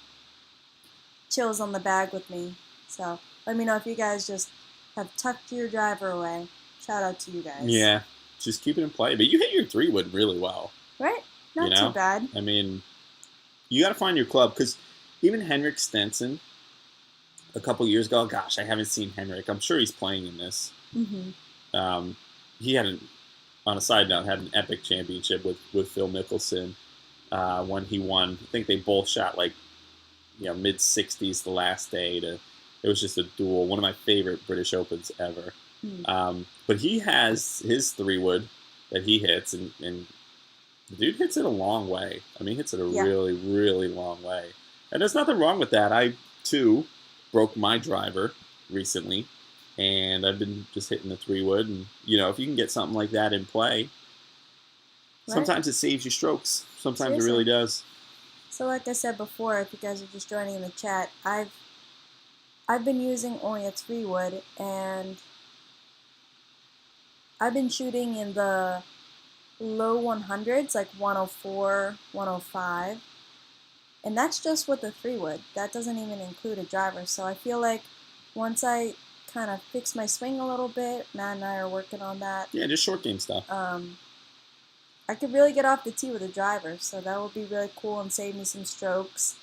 chills on the bag with me. So let me know if you guys just have tucked your driver away. Shout out to you guys. Yeah, just keep it in play. But you hit your 3-wood really well. Right? Not too bad. I mean, you got to find your club, because even Henrik Stenson, a couple years ago, gosh, I haven't seen Henrik. I'm sure he's playing in this. He had on a side note, had an epic championship with Phil Mickelson when he won. I think they both shot like mid-60s the last day. It was just a duel. One of my favorite British Opens ever. But he has his 3-wood that he hits, and the dude hits it a long way. I mean, he hits it a Yeah. really, really long way. And there's nothing wrong with that. I, too, broke my driver recently, and I've been just hitting the 3-wood. And, if you can get something like that in play, sometimes it saves you strokes. Sometimes it really does. So like I said before, if you guys are just joining in the chat, I've been using only a 3-wood, and I've been shooting in the low 100s, like 104, 105. And that's just with the 3-wood. That doesn't even include a driver. So I feel like once I kind of fix my swing a little bit, Matt and I are working on that. Yeah, just short game stuff. I could really get off the tee with a driver, so that would be really cool and save me some strokes.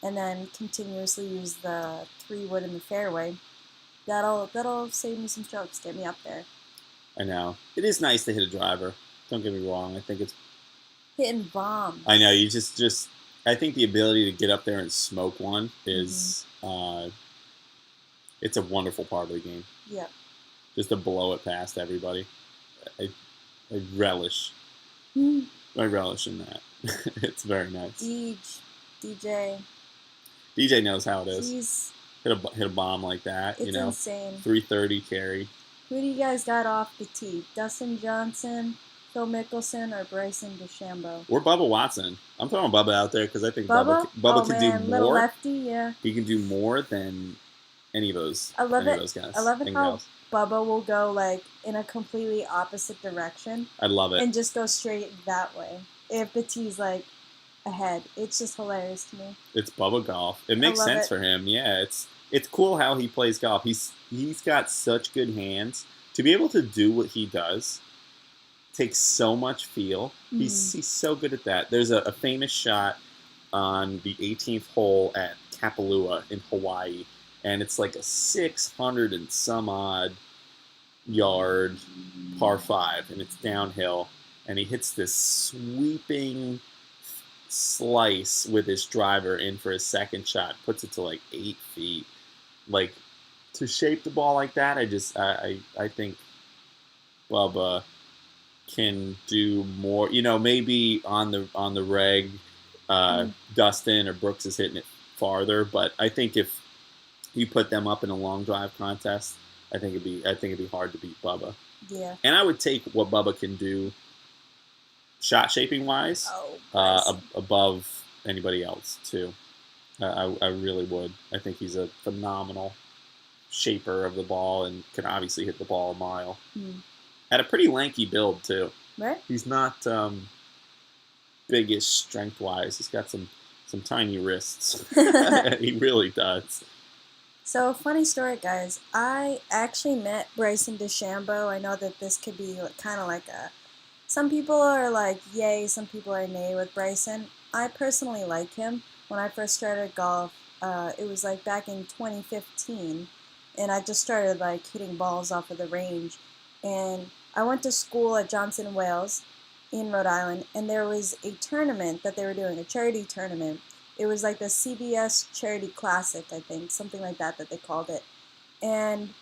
And then continuously use the 3-wood in the fairway. That'll save me some strokes, get me up there. I know. It is nice to hit a driver. Don't get me wrong. I think it's hitting bombs. I know. You just I think the ability to get up there and smoke one is it's a wonderful part of the game. Yeah. Just to blow it past everybody. I relish. I relish in that. It's very nice. DJ knows how it is. Hit a bomb like that. It's insane. 330 carry. Who do you guys got off the tee? Dustin Johnson, Phil Mickelson, or Bryson DeChambeau? Or Bubba Watson. I'm throwing Bubba out there because I think Bubba can do more. Little lefty, yeah. He can do more than any of those. I love those guys. I love it how Bubba will go like in a completely opposite direction. I love it. And just go straight that way. If the tee's like ahead, it's just hilarious to me. It's Bubba golf. It makes sense for him. Yeah, it's cool how he plays golf. He's got such good hands to be able to do what he does. Takes so much feel. He's so good at that. There's a famous shot on the 18th hole at Kapalua in Hawaii, and it's like a 600 and some odd yard par 5, and it's downhill, and he hits this sweeping slice with his driver in for his second shot, puts it to like 8 feet. Like, to shape the ball like that, I think Bubba can do more. Maybe on the reg, Dustin or Brooks is hitting it farther, but I think if you put them up in a long drive contest, I think it'd be hard to beat Bubba. Yeah. And I would take what Bubba can do, shot shaping wise, above anybody else too. I really would. I think he's a phenomenal shaper of the ball and can obviously hit the ball a mile. Had a pretty lanky build too. Right. He's not biggish strength wise. He's got some tiny wrists. He really does. So, funny story, guys. I actually met Bryson DeChambeau. I know that this could be kind of like some people are like yay, some people are nay with Bryson. I personally like him. When I first started golf, it was like back in 2015, and I just started like hitting balls off of the range. And I went to school at Johnson Wales in Rhode Island, and there was a tournament that they were doing, a charity tournament. It was like the CBS Charity Classic, I think, something like that they called it. And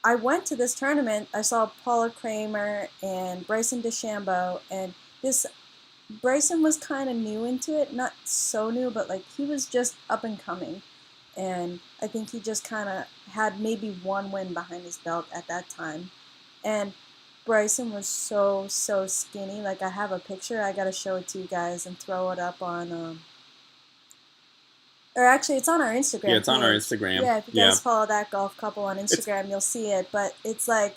I went to this tournament. I saw Paula Kramer and Bryson DeChambeau, and Bryson was kind of new into it, not so new, but like he was just up and coming. And I think he just kind of had maybe one win behind his belt at that time. And Bryson was so skinny. Like, I have a picture. I got to show it to you guys and throw it up on... Or actually, it's on our Instagram. Yeah, it's on our Instagram. Yeah, if you guys follow that golf couple on Instagram, you'll see it. But it's like...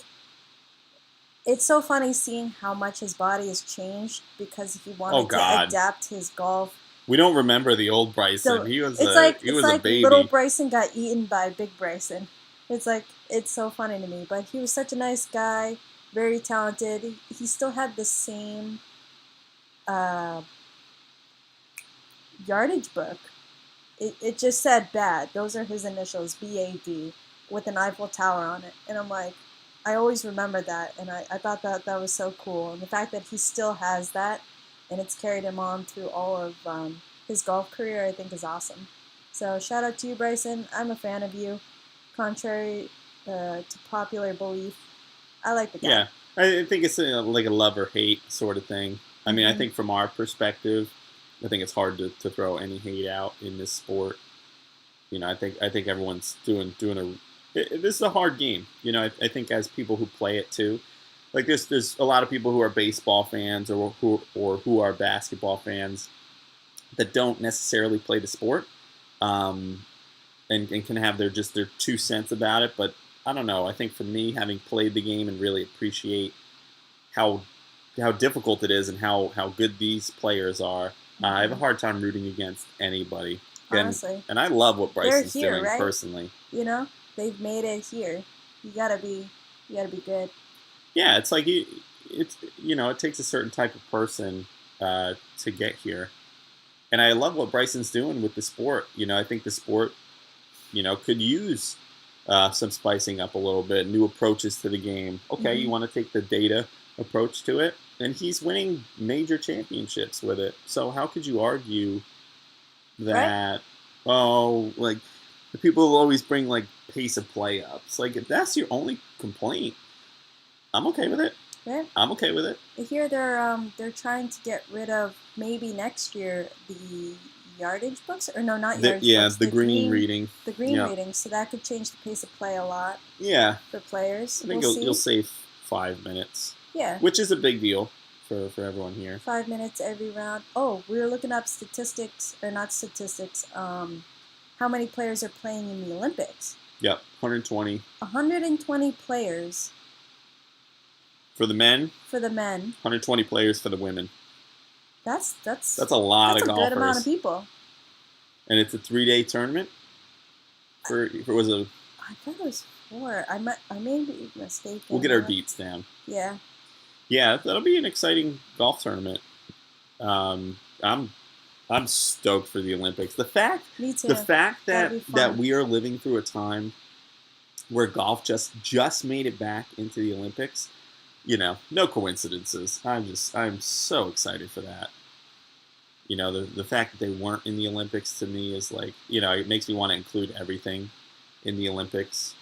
It's so funny seeing how much his body has changed because he wanted to adapt his golf. We don't remember the old Bryson. So he was a baby. Little Bryson got eaten by big Bryson. It's so funny to me. But he was such a nice guy, very talented. He still had the same yardage book. It just said BAD. Those are his initials, BAD, with an Eiffel Tower on it. And I'm like, I always remember that, and I thought that was so cool. And the fact that he still has that, and it's carried him on through all of his golf career, I think is awesome. So shout out to you, Bryson. I'm a fan of you. Contrary to popular belief, I like the guy. Yeah, I think it's like a love or hate sort of thing. I mean, I Mhm. think from our perspective, I think it's hard to throw any hate out in this sport. I think everyone's doing this is a hard game. I think as people who play it too, like there's a lot of people who are baseball fans or who are basketball fans that don't necessarily play the sport, um, and can have their 2 cents about it. But I don't know. I think for me, having played the game and really appreciate how how difficult it is and how good these players are, I have a Mhm. hard time rooting against anybody. And Honestly, and I love what they're Bryson's here, doing right? personally. You know, they've made it here. You gotta be, you gotta be good. Yeah, it's like it takes a certain type of person to get here, and I love what Bryson's doing with the sport. I think the sport could use some spicing up a little bit, new approaches to the game. Okay, you Hmm. want to take the data approach to it, and he's winning major championships with it. So how could you argue Right? that? Oh, like the people will always bring like pace of play up. It's like if that's your only complaint, I'm okay with it. Right. I'm okay with it. I hear they're trying to get rid of maybe next year the yardage books, or no, not yardage Yeah, books. the green reading. The green Yeah, reading. So that could change the pace of play a lot yeah. for players. I We'll think you'll see. save 5 minutes, Yeah, which is a big deal for everyone here. 5 minutes every round. Oh, we were looking up statistics, or not statistics. How many players are playing in the Olympics? Yep, 120 120 players for the men, for the men. 120 players for the women. That's That's a lot that's of a good amount of golfers, people. and it's a 3-day tournament. For was a I thought it was 4. I may be mistaken. We'll get our beats down. Yeah. Yeah, that'll be an exciting golf tournament. I'm stoked for the Olympics. Me too. The fact That'll that be fun. that we are living through a time where golf just made it back into the Olympics, no coincidences. I'm so excited for that. The fact that they weren't in the Olympics to me is like, it makes me want to include everything in the Olympics.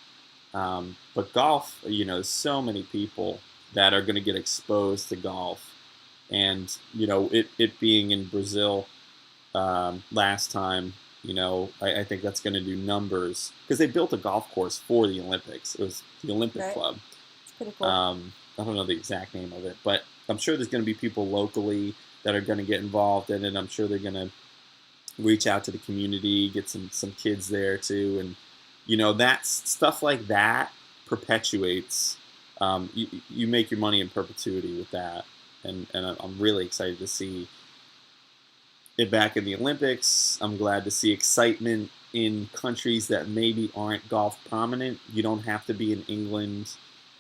But golf, there's so many people that are going to get exposed to golf, and it being in Brazil last time, I think that's going to do numbers because they built a golf course for the Olympics. It was the Olympic Right. Club. It's pretty cool. I don't know the exact name of it, but I'm sure there's going to be people locally that are going to get involved in it. I'm sure they're going to reach out to the community, get some kids there too, and that's stuff like that perpetuates. You make your money in perpetuity with that, and I'm really excited to see it back in the Olympics. I'm glad to see excitement in countries that maybe aren't golf prominent. You don't have to be in England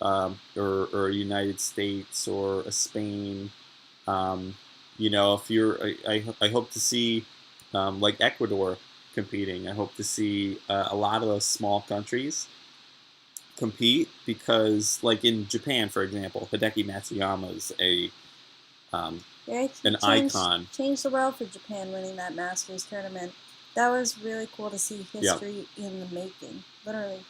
or United States or a Spain. If I hope to see like Ecuador competing. I hope to see a lot of those small countries compete because, like in Japan, for example, Hideki Matsuyama is Yeah, an icon. Changed the world for Japan winning that Masters tournament. That was really cool to see history in the making. Literally,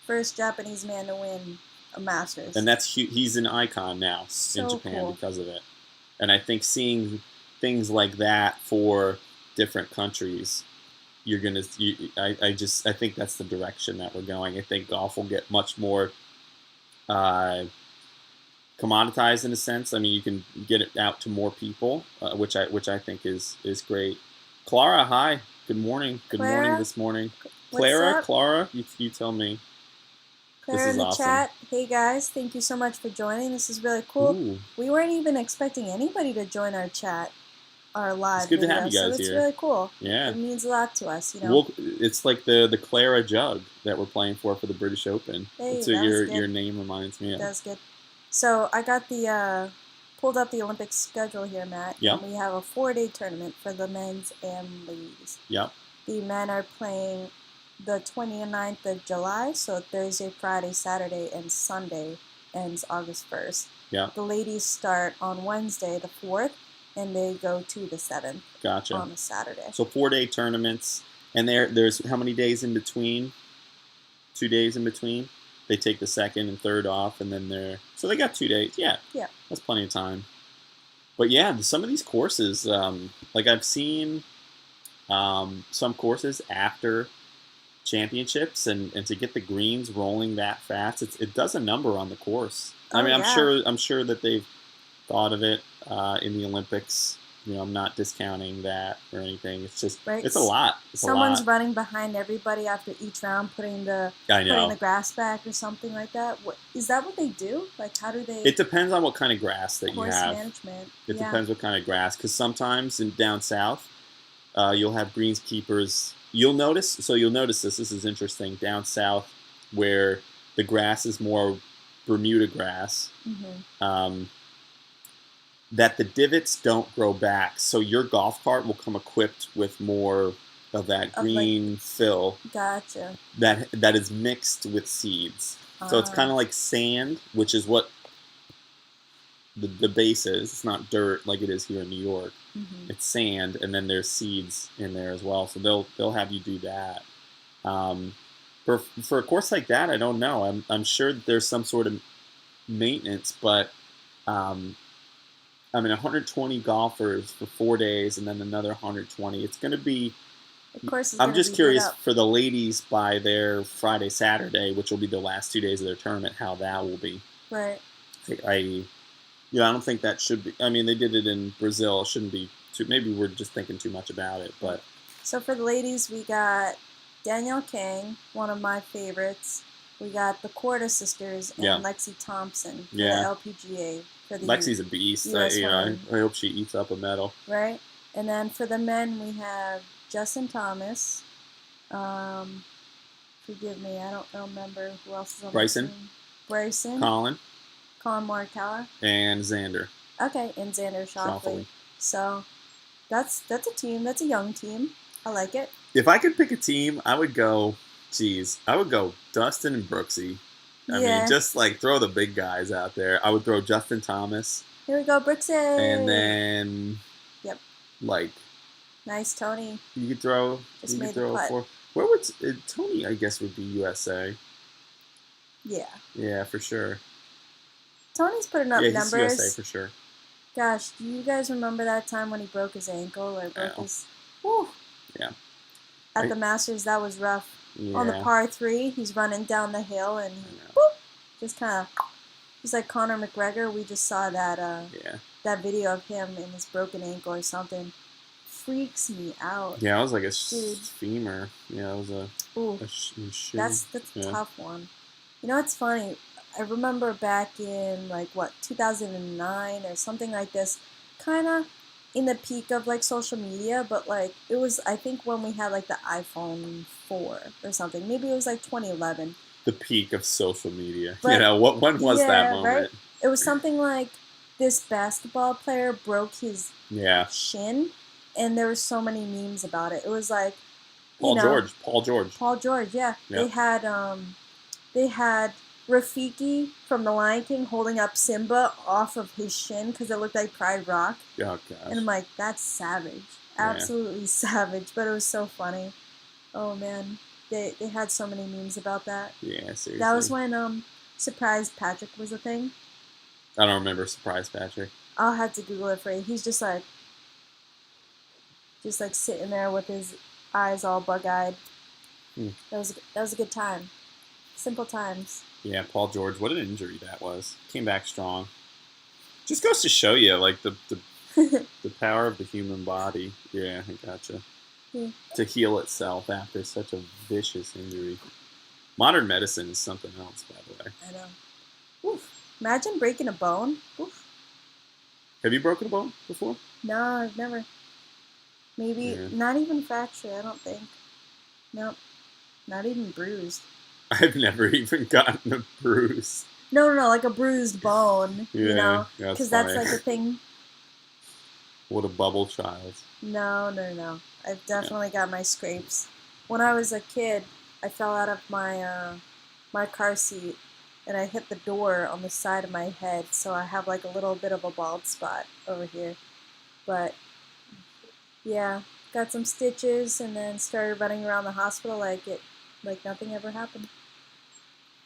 first Japanese man to win a Masters. And he's an icon now So in Japan cool. because of it. And I think seeing things like that for different countries, I think that's the direction that we're going. I think golf will get much more commoditized in a sense. I mean, you can get it out to more people, which I think is great. Clara, hi. Good morning. Good Clara? morning this morning. What's up? Clara, you tell me. Claire This in is the awesome. chat. Hey guys, thank you so much for joining. This is really cool. Ooh, We weren't even expecting anybody to join our chat, our live It's good to video, have you so guys it's here. really cool. yeah. It means a lot to us, It's like the Claret Jug that we're playing for the British Open. Hey, That's that what was good. your name reminds me of. That's good. So I got the pulled up the Olympic schedule here, Matt. Yep. And we have a 4-day tournament for the men's and ladies. Yep. The men are playing the 29th of July, so Thursday, Friday, Saturday, and Sunday ends August 1st. Yep. The ladies start on Wednesday, the 4th, and they go to the 7th Gotcha. on a Saturday. So 4-day tournaments, and there's how many days in between? 2 days in between. They take the second and third off, and then So they got 2 days. Yeah. Yeah. That's plenty of time. But yeah, some of these courses, like I've seen some courses after championships, and to get the greens rolling that fast, it does a number on the course. I mean, I'm sure that they've thought of it in the Olympics. I'm not discounting that or anything. It's just it's a lot. Someone's running behind everybody after each round, putting the grass back or something like that. Is that what they do? Like, how do they? It depends on what kind of grass that you have. Course management. It depends what kind of grass, because sometimes down south, you'll have greenskeepers. You'll notice this. This is interesting. Down south, where the grass is more Bermuda grass. Mm-hmm. That the divots don't grow back, so your golf cart will come equipped with more of that green fill. Gotcha. That is mixed with seeds. So it's kind of like sand, which is what the base is. It's not dirt like it is here in New York. Mm-hmm. It's sand, and then there's seeds in there as well. So they'll have you do that. For a course like that, I don't know. I'm sure that there's some sort of maintenance, but 120 golfers for 4 days, and then another 120. It's going to be. Of course, I'm just curious for the ladies by their Friday, Saturday, which will be the last 2 days of their tournament, how that will be. Right. I don't think that should be. I mean, they did it in Brazil. It shouldn't be too. Maybe we're just thinking too much about it, but. So for the ladies, we got Danielle Kang, one of my favorites. We got the Corda sisters and Lexi Thompson for the LPGA. Lexi's a beast. I hope she eats up a medal. Right. And then for the men, we have Justin Thomas. Forgive me, I don't remember who else is on the team. Bryson. Colin Morikawa. And Xander. Okay, and Xander Schauffele. So that's a team. That's a young team. I like it. If I could pick a team, I would go Dustin and Brooksy. I mean, just like throw the big guys out there. I would throw Justin Thomas. Here we go, Brooksy. And then, nice Tony. You could throw. Where would Tony? I guess would be USA. Yeah. Yeah, for sure. Tony's putting up numbers. USA for sure. Gosh, do you guys remember that time when he broke his ankle or broke his? Whew. Yeah. At the Masters, that was rough. Yeah. On the par 3, he's running down the hill and whoop, just kind of, just like Conor McGregor. We just saw that that video of him and his broken ankle or something. Freaks me out. Yeah, it was like a femur. Yeah, it was a shin. That's a tough one. You know what's funny? I remember back in 2009 or something like this, kind of in the peak of social media, but it was, I think, when we had the iPhone 4 or something. Maybe it was 2011. The peak of social media. But, when was that moment? Right? It was something like this basketball player broke his shin, and there were so many memes about it. It was Paul George, yeah. Yep. They had Rafiki from The Lion King holding up Simba off of his shin because it looked like Pride Rock. Oh, gosh. And I'm like, that's savage. Absolutely savage. But it was so funny. Oh, man. They had so many memes about that. Yeah, seriously. That was when Surprise Patrick was a thing. I don't remember Surprise Patrick. I'll have to Google it for you. He's just sitting there with his eyes all bug-eyed. That was a good time. Simple times. Yeah, Paul George. What an injury that was. Came back strong. Just goes to show you, the the power of the human body. Yeah, I gotcha. Yeah. To heal itself after such a vicious injury. Modern medicine is something else, by the way. I know. Oof. Imagine breaking a bone. Oof. Have you broken a bone before? No, I've never. Maybe not even fracture, I don't think. Nope. Not even bruised. I've never even gotten a bruise. No, like a bruised bone, because that's a thing. What a bubble child. No. I've definitely got my scrapes. When I was a kid, I fell out of my car seat, and I hit the door on the side of my head, so I have a little bit of a bald spot over here. But, yeah, got some stitches, and then started running around the hospital like nothing ever happened.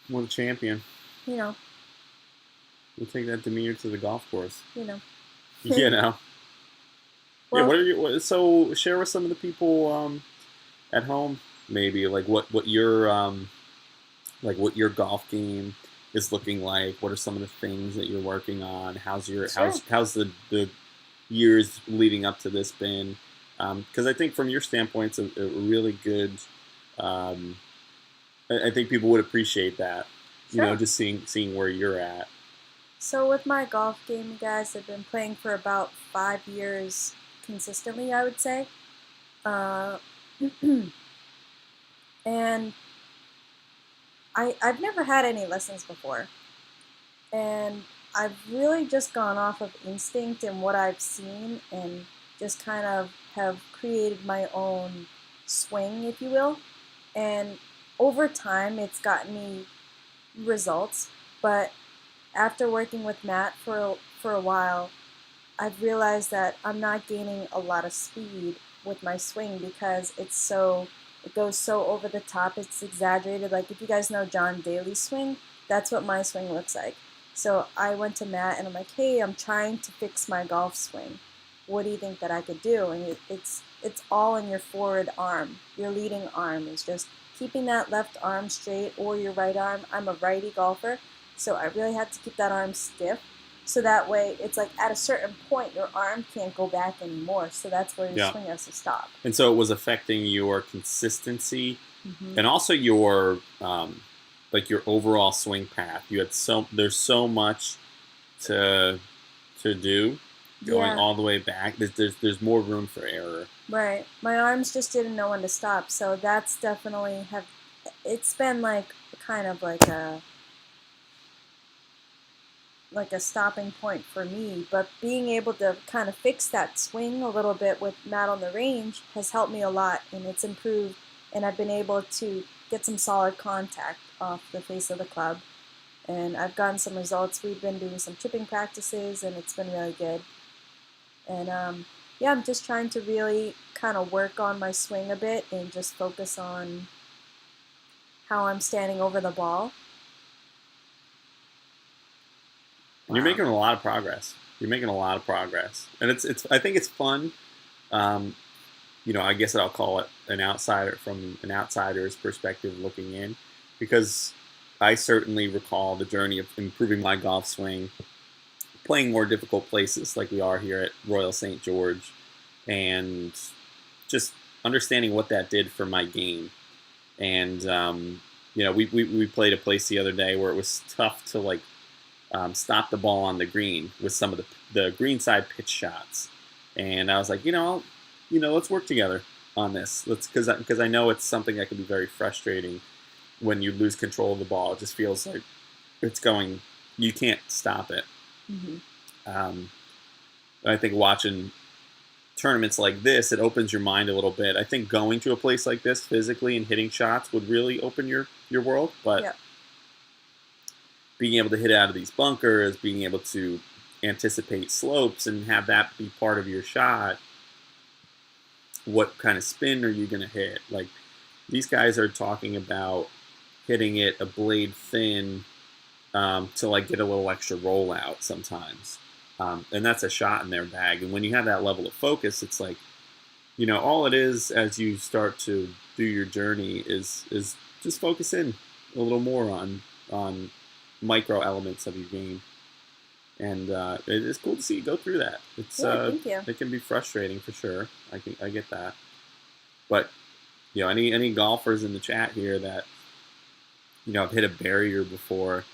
What a champion. We'll take that demeanor to the golf course. You know. You know. Well, Yeah. So share with some of the people at home, maybe like what your what your golf game is looking like. What are some of the things that you're working on? How's sure. how's the years leading up to this been? Because I think from your standpoint, it's a really good. Um, I think people would appreciate that. You know, Sure. just seeing where you're at. So with my golf game, guys, I've been playing for about 5 years consistently, I would say. Uh, and I've never had any lessons before. And I've really just gone off of instinct and what I've seen and just kind of have created my own swing, if you will. And over time, it's gotten me results. But after working with Matt for a while, I've realized that I'm not gaining a lot of speed with my swing because it goes so over the top. It's exaggerated. Like if you guys know John Daly's swing, that's what my swing looks like. So I went to Matt and I'm like, hey, I'm trying to fix my golf swing. What do you think that I could do? And it's all in your forward arm. Your leading arm is just keeping that left arm straight or your right arm. I'm a righty golfer, so I really had to keep that arm stiff. So that way, it's like at a certain point, your arm can't go back anymore. So that's where your swing has to stop. And so it was affecting your consistency Mm-hmm. and also your your overall swing path. There's so much to do going all the way back. There's more room for error. Right. My arms just didn't know when to stop. So that's definitely it's been like kind of like a stopping point for me, but being able to kind of fix that swing a little bit with Matt on the range has helped me a lot, and it's improved, and I've been able to get some solid contact off the face of the club, and I've gotten some results. We've been doing some chipping practices, and it's been really good. And yeah, I'm just trying to really kind of work on my swing a bit and just focus on how I'm standing over the ball. And you're making a lot of progress. And it's. I think it's fun. I guess I'll call it an outsider's perspective looking in, because I certainly recall the journey of improving my golf swing, playing more difficult places like we are here at Royal St. George, and just understanding what that did for my game. And we played a place the other day where it was tough to stop the ball on the green with some of the greenside pitch shots, and I was like, let's work together on this. Because I know it's something that can be very frustrating when you lose control of the ball. It just feels like it's going, you can't stop it. Mm-hmm. I think watching tournaments like this, it opens your mind a little bit. I think going to a place like this physically and hitting shots would really open your world, but. Yep. Being able to hit out of these bunkers, being able to anticipate slopes and have that be part of your shot. What kind of spin are you going to hit? Like, these guys are talking about hitting it a blade thin to get a little extra rollout sometimes. And that's a shot in their bag. And when you have that level of focus, it's like, all it is as you start to do your journey is just focus in a little more on micro elements of your game, and it is cool to see you go through that. It's Thank you. It can be frustrating for sure. I get that, but any golfers in the chat here that have hit a barrier before,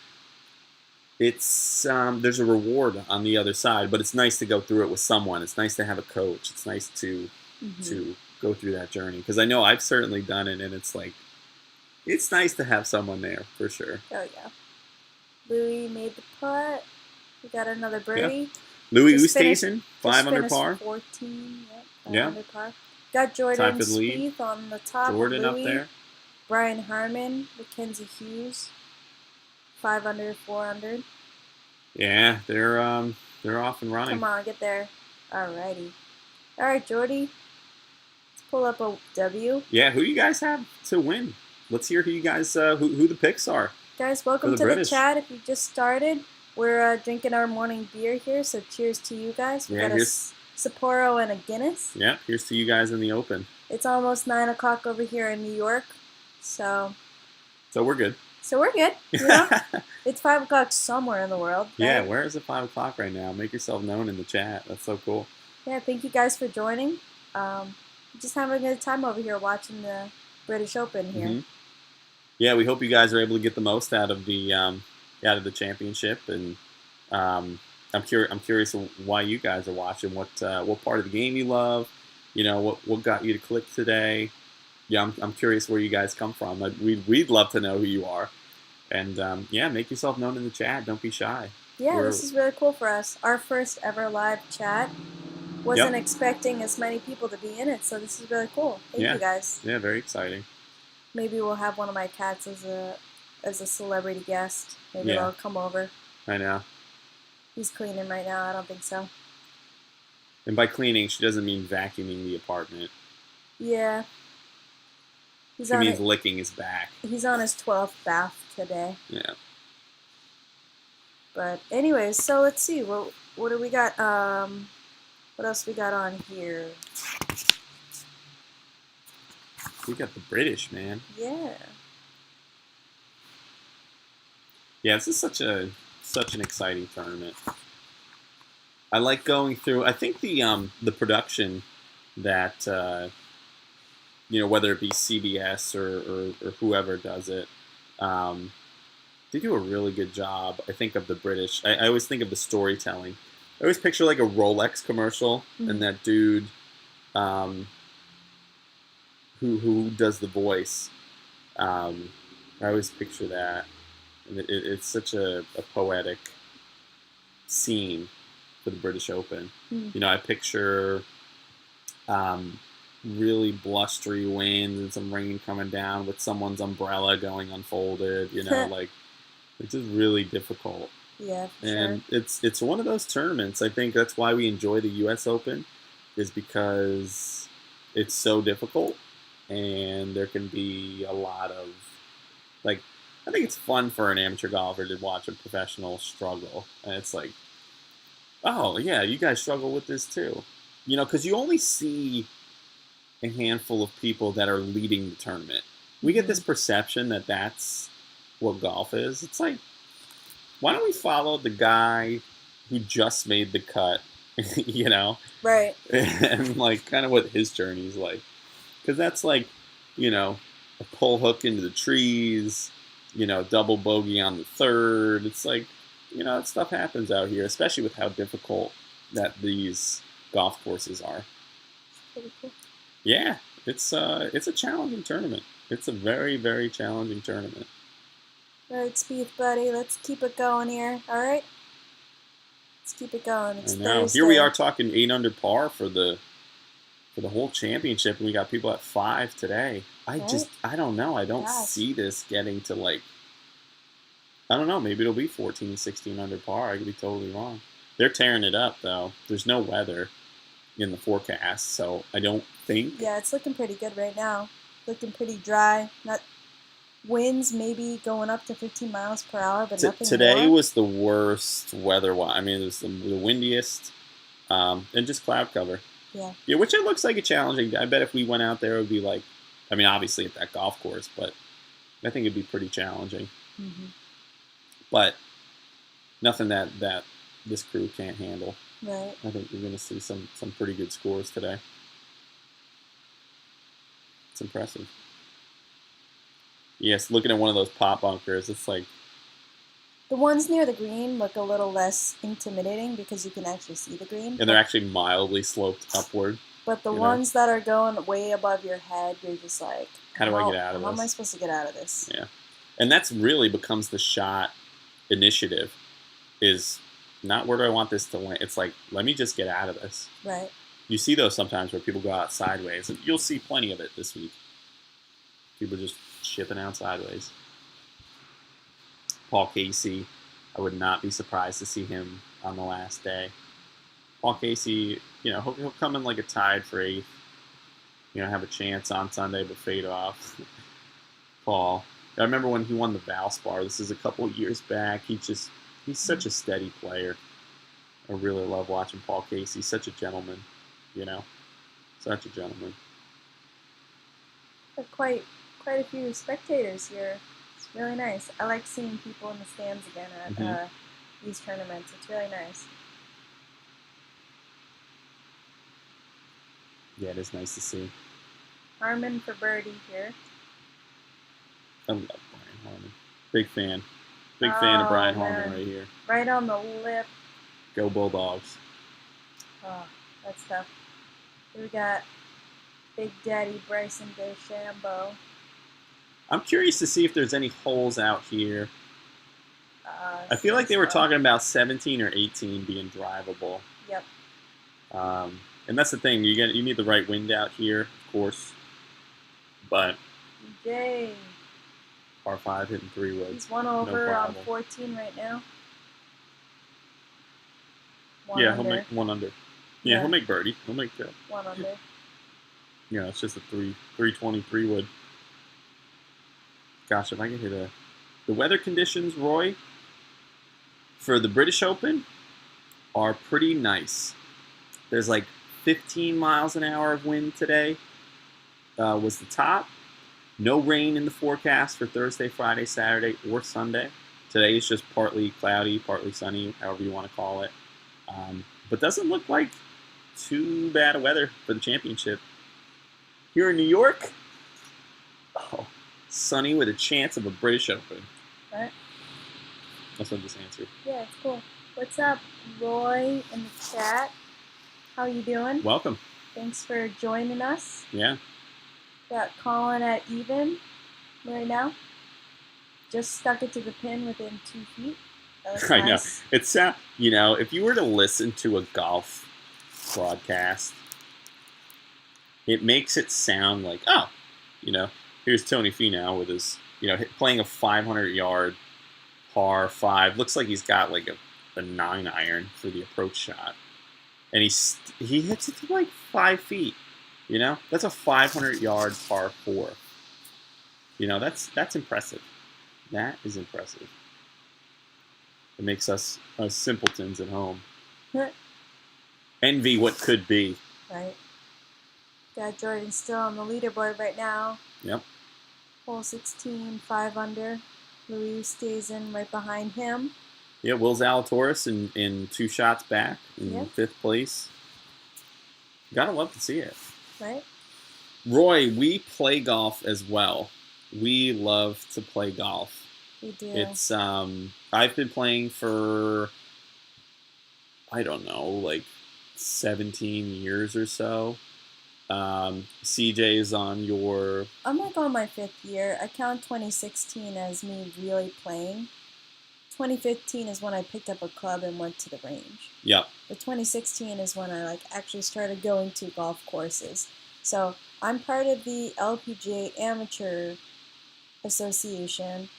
it's there's a reward on the other side, but it's nice to go through it with someone. It's nice to have a coach. It's nice to go through that journey, because I know I've certainly done it, and it's nice to have someone there for sure. Oh yeah. Louis made the putt. We got another birdie. Yeah. Louis Oosthuizen, 5 under par. 14. Yep, 5 Yeah. under par. Got Jordan Spieth on the top. Jordan Louis, up there. Brian Harmon, Mackenzie Hughes, 5 under, 4 under. Yeah, they're off and running. Come on, get there. Alrighty. All right, Jordy. Let's pull up a W. Yeah, who you guys have to win? Let's hear who you guys who the picks are. Guys, welcome the to British. the chat. If you just started, we're drinking our morning beer here, so cheers to you guys. We Yeah, got a Sapporo and a Guinness. Yeah, here's to you guys in the open. It's almost 9 o'clock over here in New York, so we're good. So we're good, you know? It's 5 o'clock somewhere in the world. Right? Yeah, where is it 5 o'clock right now? Make yourself known in the chat. That's so cool. Yeah, thank you guys for joining. Just having a good time over here watching the British Open here. Mm-hmm. Yeah, we hope you guys are able to get the most out of the championship, and I'm curious why you guys are watching. What part of the game you love? You know, what got you to click today? Yeah, I'm curious where you guys come from. We'd love to know who you are, and make yourself known in the chat. Don't be shy. Yeah, this is really cool for us. Our first ever live chat. Wasn't expecting as many people to be in it, so this is really cool. Thank you guys. Yeah, very exciting. Maybe we'll have one of my cats as a celebrity guest. Maybe they'll come over. I know. He's cleaning right now. I don't think so. And by cleaning, she doesn't mean vacuuming the apartment. Yeah. She means licking his back. He's on his 12th bath today. Yeah. But anyways, so let's see. What do we got? What else we got on here? We got the British, man. Yeah. Yeah, this is such an exciting tournament. I like going through. I think the production that whether it be CBS or whoever does it, they do a really good job. I think of the British. I always think of the storytelling. I always picture like a Rolex commercial, and that dude who does the voice. I always picture that. And it's such a poetic scene for the British Open. You know, I picture really blustery winds and some rain coming down with someone's umbrella going unfolded. You know, like it's just really difficult. Yeah, for and it's one of those tournaments. I think that's why we enjoy the U.S. Open, is because it's so difficult, and there can be a lot of like. I think it's fun for an amateur golfer to watch a professional struggle, and it's like, oh yeah, you guys struggle with this too, you know, because you only see a handful of people that are leading the tournament. We get this perception that that's what golf is. It's like, why don't we follow the guy who just made the cut, you know? Right. And like kind of what his journey's like. Because that's like, you know, a pull hook into the trees, you know, double bogey on the third. It's like, you know, that stuff happens out here, especially with how difficult that these golf courses are. Pretty cool. Yeah, it's a challenging tournament. It's a very, very challenging tournament. All right, Spieth, buddy, let's keep it going here. All right, let's keep it going. It's Thursday. Here we are talking 8 under par for the whole championship, and we got people at 5 today. I don't know. I don't see this getting to like, I don't know. Maybe it'll be 14, 16 under par. I could be totally wrong. They're tearing it up though. There's no weather in the forecast, so I don't think. Yeah, it's looking pretty good right now. Looking pretty dry. Not winds maybe going up to 15 miles per hour, but nothing today more. was the worst weather. I mean, it was the windiest, and just cloud cover. Yeah. Yeah, which it looks like a challenging. I bet if we went out there, it would be like, I mean, obviously at that golf course, but I think it'd be pretty challenging. Mm-hmm. But nothing that this crew can't handle. Right. I think you're going to see some pretty good scores today. It's impressive. Yes, looking at one of those pop bunkers, it's like... The ones near the green look a little less intimidating because you can actually see the green. And they're actually mildly sloped upward. But the ones that are going way above your head, you're just like... How do I get out of this? How am I supposed to get out of this? Yeah. And that's really becomes the shot initiative, is not where do I want this to land. It's like, let me just get out of this. Right. You see those sometimes where people go out sideways, and you'll see plenty of it this week. People just shipping out sideways. Paul Casey, I would not be surprised to see him on the last day. Paul Casey, you know, he'll come in like a tied for 8th. You know, have a chance on Sunday, but fade off. Paul. I remember when he won the Valspar. This is a couple of years back. He He's such a steady player. I really love watching Paul Casey. He's such a gentleman, you know, such a gentleman. Quite a few spectators here. It's really nice. I like seeing people in the stands again at these tournaments. It's really nice. Yeah, it is nice to see. Harmon for birdie here. I love Brian Harmon. Big fan. Big fan of Brian Harmon right here. Right on the lip. Go Bulldogs. Oh, that's tough. We got Big Daddy Bryson DeChambeau. I'm curious to see if there's any holes out here. I feel like they were talking about 17 or 18 being drivable. Yep. And that's the thing. You need the right wind out here, of course. But Jay. par 5 hitting 3 wood. He's one over no on 14 right now. He'll make 1 under. Yeah, he'll make birdie. He'll make 1 under. Yeah, it's just a 323 wood. Gosh, if I could hit the weather conditions, Roy, for the British Open are pretty nice. There's like 15 miles an hour of wind today. Was the top. No rain in the forecast for Thursday, Friday, Saturday, or Sunday. Today is just partly cloudy, partly sunny, however you want to call it. But doesn't look like too bad of weather for the championship. Here in New York, sunny with a chance of a British Open. Right. That's what I just answered. Yeah, it's cool. What's up, Roy, in the chat? How you doing? Welcome. Thanks for joining us. Yeah. Got Colin at even right now. Just stuck it to the pin within 2 feet. That was I nice. know. It's if you were to listen to a golf broadcast, it makes it sound like, here's Tony Finau with his, playing a 500-yard par 5. Looks like he's got like a 9-iron for the approach shot. And he hits it to like 5 feet. That's a 500-yard par 4. That's impressive. That is impressive. It makes us simpletons at home envy what could be. Right. Got Jordan still on the leaderboard right now. Yep. Hole 16, 5 under. Louis stays in right behind him. Yeah, Will Zalatoris in 2 shots back in 5th place. Gotta love to see it. Right. Roy, we play golf as well. We love to play golf. We do. It's I've been playing for I don't know, like 17 years or so. CJ is on your... I'm like on my 5th year. I count 2016 as me really playing. 2015 is when I picked up a club and went to the range. Yep. But 2016 is when I actually started going to golf courses. So I'm part of the LPGA Amateur Association.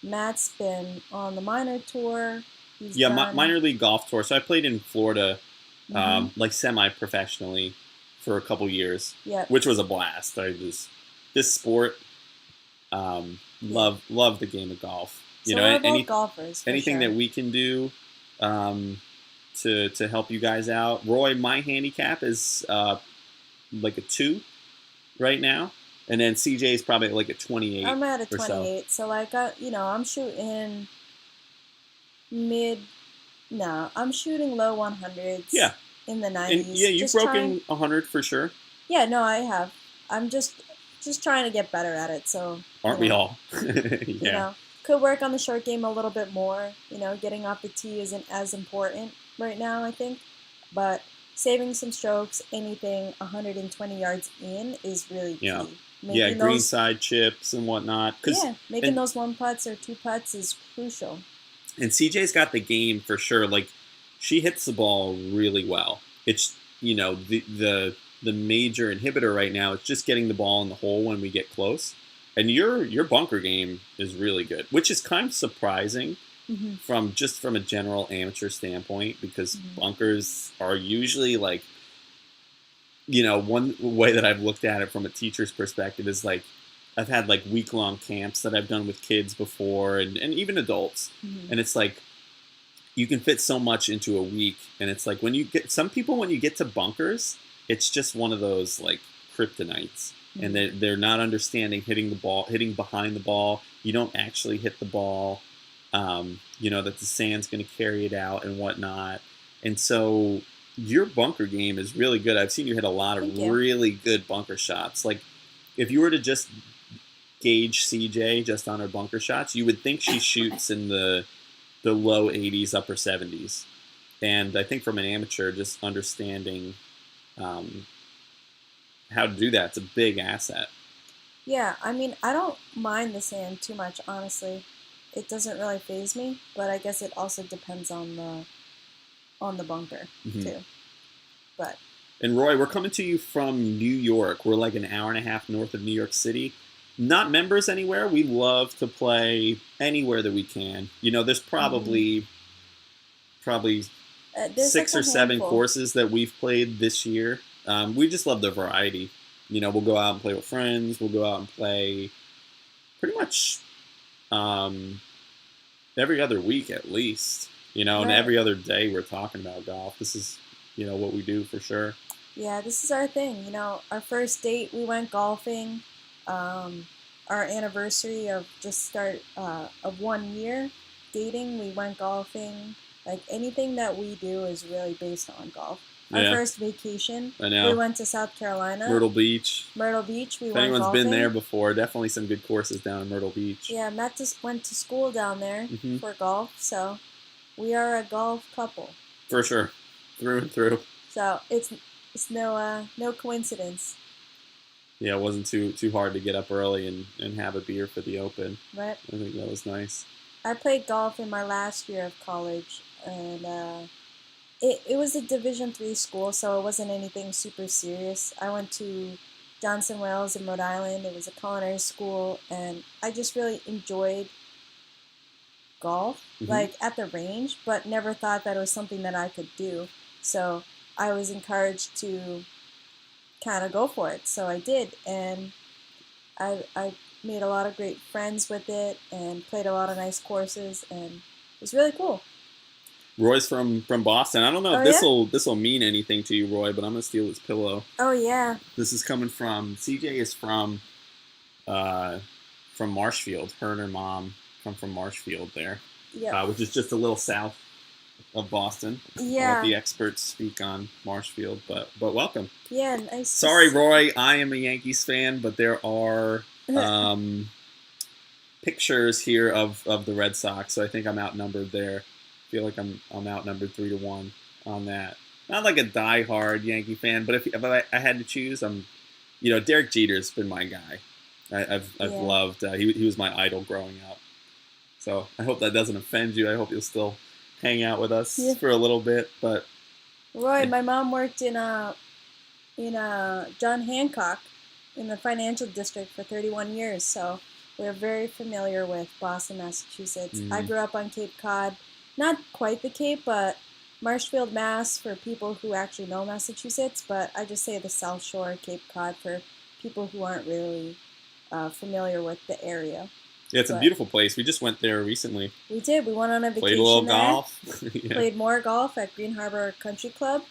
Matt's been on the minor tour. Minor league golf tour. So I played in Florida, like semi-professionally for a couple years, which was a blast. This sport, love the game of golf. Golfers. Anything that we can do to help you guys out. Roy, my handicap is like a 2 right now. And then CJ is probably like a 28. I'm at a 28. So I'm shooting I'm shooting low 100s. Yeah. In the 90s. And you've broken 100 for sure. Yeah, no, I have. I'm just trying to get better at it. So aren't we all? Yeah. Could work on the short game a little bit more. Getting off the tee isn't as important right now, I think. But saving some strokes, anything 120 yards in is really key. Yeah. Greenside chips and whatnot. Making those 1 putts or 2 putts is crucial. And CJ's got the game for sure. Like, she hits the ball really well. It's, the major inhibitor right now is just getting the ball in the hole when we get close. And your bunker game is really good, which is kind of surprising from a general amateur standpoint, because bunkers are usually like, one way that I've looked at it from a teacher's perspective is like, I've had like week-long camps that I've done with kids before and even adults. And it's like you can fit so much into a week, and it's like when you get to bunkers, it's just one of those like kryptonites, and they're not understanding hitting behind the ball. You don't actually hit the ball, that the sand's going to carry it out and whatnot, and so your bunker game is really good. I've seen you hit a lot of really good bunker shots. Like if you were to just gauge CJ just on her bunker shots, you would think she shoots in the low 80s, upper 70s. And I think from an amateur, just understanding how to do that, it's a big asset. Yeah, I mean, I don't mind the sand too much, honestly. It doesn't really faze me, but I guess it also depends on the bunker, too. But. And Roy, we're coming to you from New York. We're like an hour and a half north of New York City. Not members anywhere. We love to play anywhere that we can. There's probably 6 or 7 courses that we've played this year. We just love the variety. We'll go out and play with friends. We'll go out and play pretty much every other week at least. And every other day we're talking about golf. This is, what we do for sure. Yeah, this is our thing. Our first date, we went golfing. Our anniversary of of 1 year dating, we went golfing. Like anything that we do is really based on golf. Our first vacation, we went to South Carolina. Myrtle Beach. We went golfing. If anyone's been there before, definitely some good courses down in Myrtle Beach. Yeah, Matt just went to school down there for golf, so we are a golf couple. For sure, through and through. So it's no coincidence. Yeah, it wasn't too hard to get up early and have a beer for the Open. Right. I think that was nice. I played golf in my last year of college, and it was a Division III school, so it wasn't anything super serious. I went to Johnson Wales in Rhode Island. It was a culinary school, and I just really enjoyed golf, like at the range, but never thought that it was something that I could do. So I was encouraged to kind of go for it. So I did, and I made a lot of great friends with it and played a lot of nice courses, and it was really cool. Roy's from Boston. I don't know if this will mean anything to you, Roy, but I'm gonna steal his pillow. Oh yeah. This is coming from CJ is from Marshfield. Her and her mom come from Marshfield there, which is just a little south of Boston. Yeah. I'll let the experts speak on Marshfield, but welcome. Yeah, nice. Sorry, Roy, I am a Yankees fan, but there are pictures here of the Red Sox, so I think I'm outnumbered there. I feel like I'm outnumbered 3-1 on that. Not like a diehard Yankee fan, but if I had to choose, Derek Jeter's been my guy. I've loved. He was my idol growing up. So I hope that doesn't offend you. I hope you'll still hang out with us for a little bit. But Roy, my mom worked in John Hancock in the financial district for 31 years, so we're very familiar with Boston, Massachusetts. I grew up on Cape Cod. Not quite the Cape, but Marshfield, Mass for people who actually know Massachusetts, but I just say the South Shore, Cape Cod for people who aren't really familiar with the area. Yeah, it's a beautiful place. We just went there recently. We did. We went on a vacation. Played a little golf. Played more golf at Green Harbor Country Club.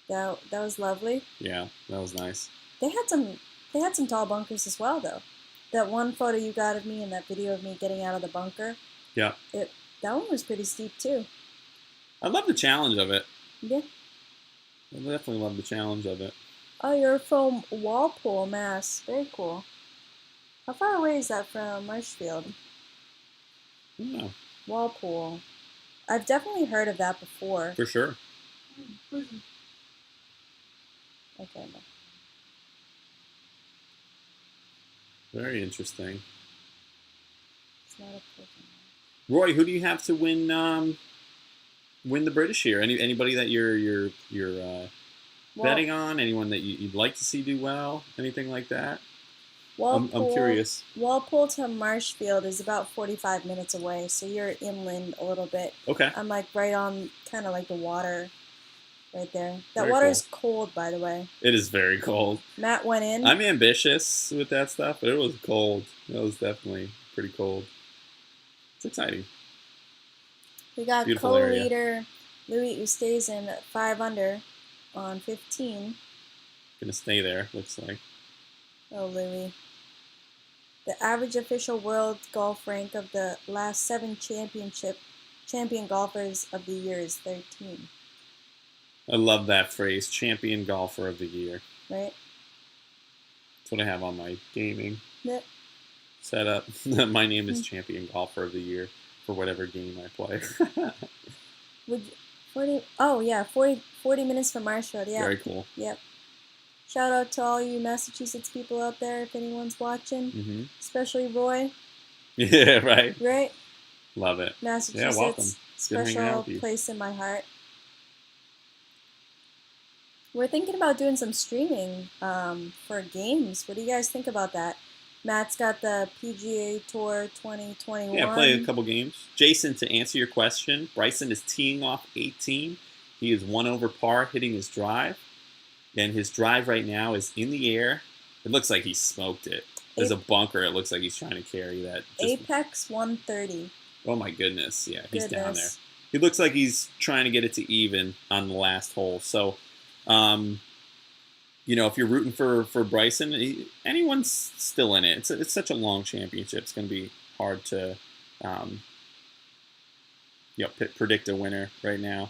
That was lovely. Yeah, that was nice. They had some tall bunkers as well, though. That one photo you got of me and that video of me getting out of the bunker. Yeah. That one was pretty steep, too. I love the challenge of it. Yeah. I definitely love the challenge of it. Oh, you're from Walpole, Mass. Very cool. How far away is that from Marshfield? Yeah. Walpole. I've definitely heard of that before. For sure. Okay. Very interesting. It's not a prison. Roy, who do you have to win the British here? Anybody that you're betting on? Anyone that you'd like to see do well? Anything like that? Walpole, I'm curious. Walpole to Marshfield is about 45 minutes away, so you're inland a little bit. Okay. I'm like right on kind of like the water right there. That Very water cool. is cold, by the way. It is very cold. Matt went in. I'm ambitious with that stuff, but it was cold. It was definitely pretty cold. It's exciting. We got Beautiful area. co-leader Louis Oosthuizen at 5 under on 15. Gonna stay there, looks like. Oh, Louis. The average official world golf rank of the last 7 champion golfers of the year is 13. I love that phrase, champion golfer of the year. Right? That's what I have on my gaming Yep. setup. My name is champion golfer of the year for whatever game I play. Would 40 minutes from Marshall. Yeah. Very cool. Yep. Shout out to all you Massachusetts people out there if anyone's watching, Mm-hmm. especially Roy. Yeah, right. Right? Love it. Massachusetts, Yeah, welcome. Good hanging out special with you. place in my heart. We're thinking about doing some streaming for games. What do you guys think about that? Matt's got the PGA Tour 2021. Yeah, play a couple games. Jason, to answer your question, Bryson is teeing off 18. He is 1 over par hitting his drive. And his drive right now is in the air. It looks like he smoked it. There's a bunker. It looks like he's trying to carry that. Apex 130. Oh my goodness. Yeah, he's down there. Goodness. He looks like he's trying to get it to even on the last hole. So, if you're rooting for Bryson, anyone's still in it. It's such a long championship. It's going to be hard to predict a winner right now.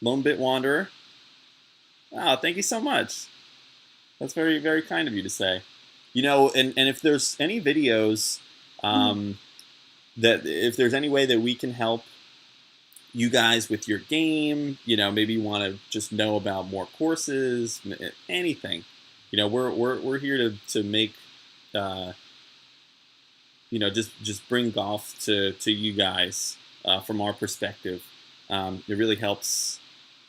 Lone Bit Wanderer. Oh, thank you so much. That's very, very kind of you to say. And if there's any videos that if there's any way that we can help you guys with your game, maybe you want to just know about more courses, anything, we're here to make, just bring golf to you guys from our perspective. It really helps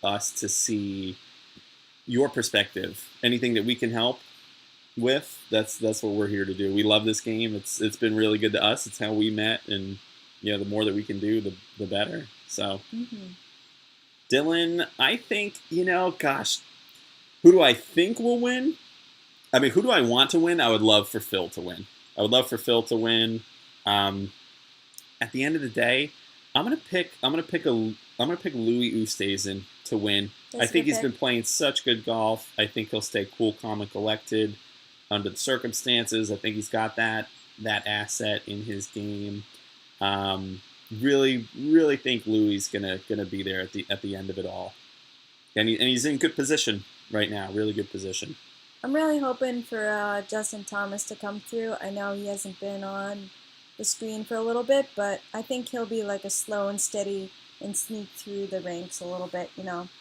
us to see your perspective. Anything that we can help with, that's what we're here to do. We love this game. It's been really good to us. It's how we met, and the more that we can do, the better. So, Dylan, I think who do I think will win? I mean, who do I want to win? I would love for Phil to win. At the end of the day, I'm gonna pick Louis Oosthuizen to win. I think he's been playing such good golf. I think he'll stay cool, calm, and collected under the circumstances. I think he's got that asset in his game. Really, really think Louis is gonna be there at the end of it all, and he's in good position right now. Really good position. I'm really hoping for Justin Thomas to come through. I know he hasn't been on the screen for a little bit, but I think he'll be like a slow and steady and sneak through the ranks a little bit.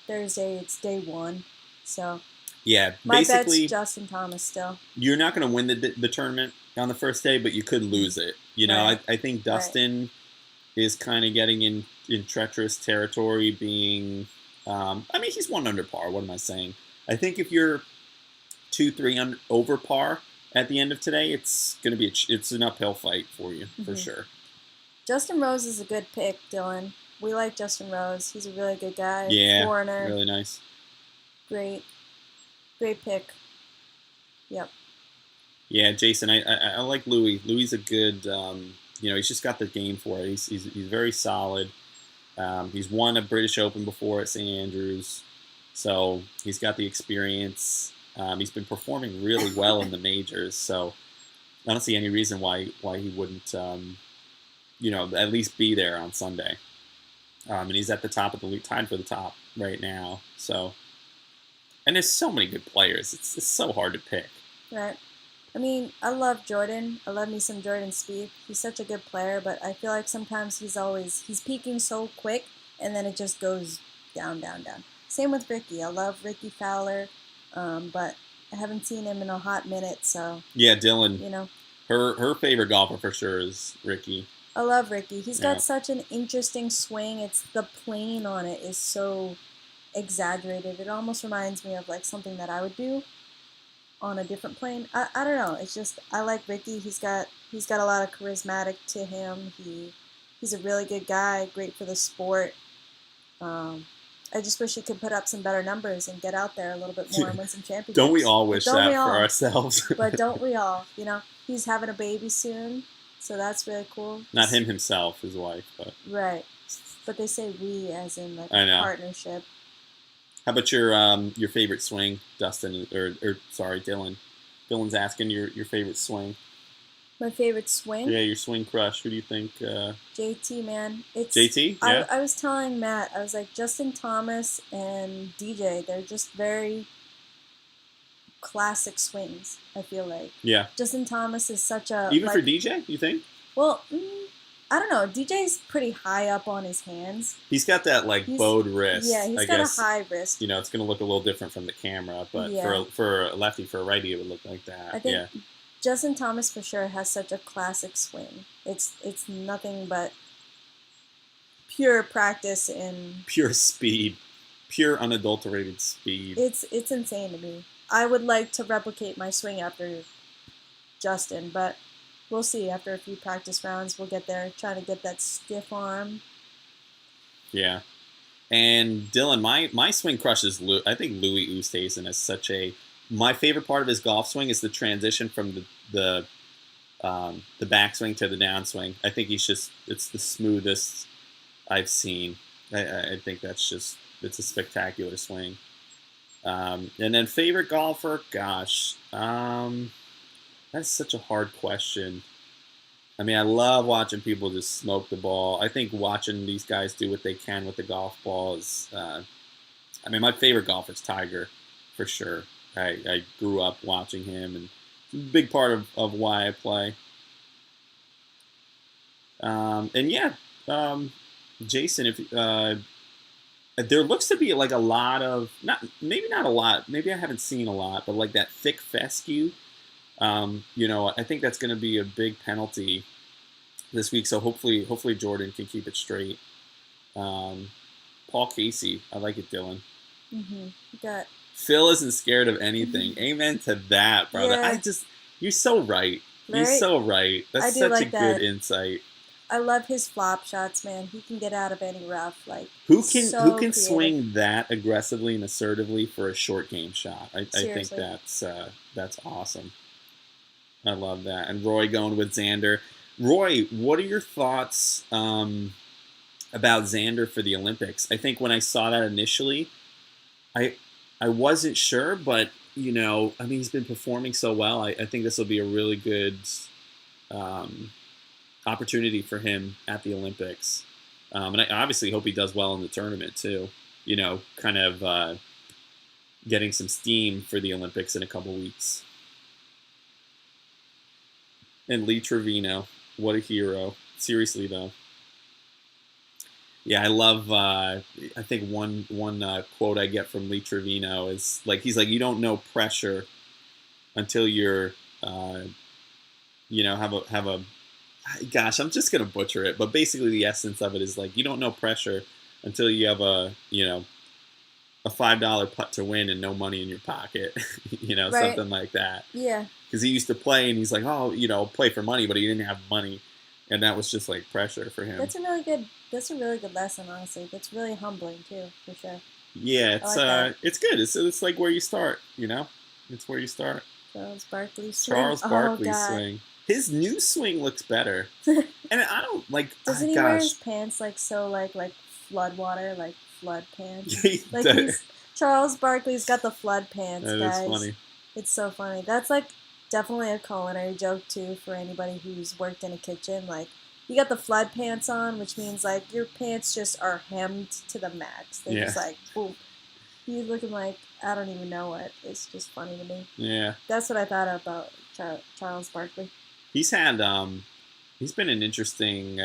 Thursday, it's day 1. So yeah, my basically, bet's Justin Thomas still. You're not going to win the tournament on the first day, but you could lose it. Right. I think Dustin is kind of getting in treacherous territory, being, he's 1 under par. What am I saying? I think if you're 2-3 over par at the end of today, it's going to be it's an uphill fight for you, for sure. Justin Rose is a good pick, Dylan. We like Justin Rose. He's a really good guy. Yeah, foreigner. Really nice. Great pick. Yep. Yeah, Jason, I like Louis. Louis is a good, he's just got the game for it. He's very solid. He's won a British Open before at St. Andrews, so he's got the experience. He's been performing really well in the majors, so I don't see any reason why he wouldn't, at least be there on Sunday. And he's at the top of the league, tied for the top right now. So, and there's so many good players. It's so hard to pick. Right. I mean, I love Jordan. I love me some Jordan Spieth. He's such a good player, but I feel like sometimes he's peaking so quick, and then it just goes down, down, down. Same with Ricky. I love Ricky Fowler, but I haven't seen him in a hot minute, so. Yeah, Dylan. Her favorite golfer for sure is Ricky. I love Ricky. He's got such an interesting swing. It's the plane on it is so exaggerated. It almost reminds me of like something that I would do on a different plane. I don't know. It's just I like Ricky. He's got a lot of charismatic to him. He's a really good guy. Great for the sport. I just wish he could put up some better numbers and get out there a little bit more and win some championships. Don't we all wish that for ourselves? But don't we all? He's having a baby soon. So that's really cool. Not him himself, his wife, but right. but they say we as in like I a know. partnership. How about your favorite swing, Dustin, or sorry, Dylan? Dylan's asking your favorite swing. My favorite swing? Yeah, your swing crush. Who do you think? JT, man. It's JT? Yeah. I was telling Matt, I was like, Justin Thomas and DJ, they're just very classic swings, I feel like. Yeah. Justin Thomas is such a... Even like, for DJ, you think? well, I don't know. DJ's pretty high up on his hands. He's got that like bowed wrist. Yeah, he's I got guess, a high wrist. You know, it's going to look a little different from the camera, but Yeah. for a lefty, for a righty, it would look like that. I think Justin Thomas for sure has such a classic swing. It's nothing but pure practice and pure speed, pure unadulterated speed. it's insane to me. I would like to replicate my swing after Justin, but we'll see. After a few practice rounds, we'll get there. Trying to get that stiff arm. Yeah. And Dylan, my swing crush is I think Louis Oosthuizen is such a... My favorite part of his golf swing is the transition from the backswing to the downswing. I think it's the smoothest I've seen. I think it's a spectacular swing. And then favorite golfer, gosh, that's such a hard question. I mean, I love watching people just smoke the ball. I think watching these guys do what they can with the golf ball is, I mean, my favorite golfer is Tiger, for sure. I grew up watching him, and it's a big part of why I play. And yeah, Jason, if there looks to be like a lot of maybe not a lot, maybe I haven't seen a lot, but like that thick fescue. You know, I think that's going to be a big penalty this week. So hopefully Jordan can keep it straight. Paul Casey, I like it, Dylan. Got Phil isn't scared of anything. Amen to that, brother. Yeah. You're so right. You're Right? so right. I That's do such like a that. good insight. I love his flop shots, man. He can get out of any rough. Like Who so can creative. swing that aggressively and assertively for a short game shot? I think Seriously. that's awesome. I love that. And Roy going with Xander. Roy, what are your thoughts about Xander for the Olympics? I think when I saw that initially, I wasn't sure, but you know, I mean, he's been performing so well. I think this will be a really good opportunity for him at the Olympics. And I obviously hope he does well in the tournament too. You know, kind of getting some steam for the Olympics in a couple weeks. And Lee Trevino, what a hero. Seriously though. Yeah, I love. I think one quote I get from Lee Trevino is like, he's like, you don't know pressure until you're, you know, have a. Gosh, I'm just gonna butcher it, but basically the essence of it is like, you don't know pressure until you have a $5 putt to win and no money in your pocket, you know, Right. something like that. Yeah. Because he used to play and he's like, oh, you know, play for money, but he didn't have money, and that was just like pressure for him. That's a really good lesson, honestly. That's really humbling too, for sure. Yeah, I like that. it's good. It's like where you start, you know? It's where you start. Charles Barkley's swing. Charles Barkley's God. swing. His new swing looks better. And I don't like Doesn't he wear gosh. his pants like so like flood water, like flood pants? He Like does. Charles Barkley's got the flood pants, That guys. is funny. It's so funny. That's like definitely a culinary joke too for anybody who's worked in a kitchen. Like you got the flood pants on, which means like your pants just are hemmed to the max. They're just Yeah. like boom. You looking like I don't even know what. It's just funny to me. Yeah. That's what I thought about Charles Barkley. He's had he's been an interesting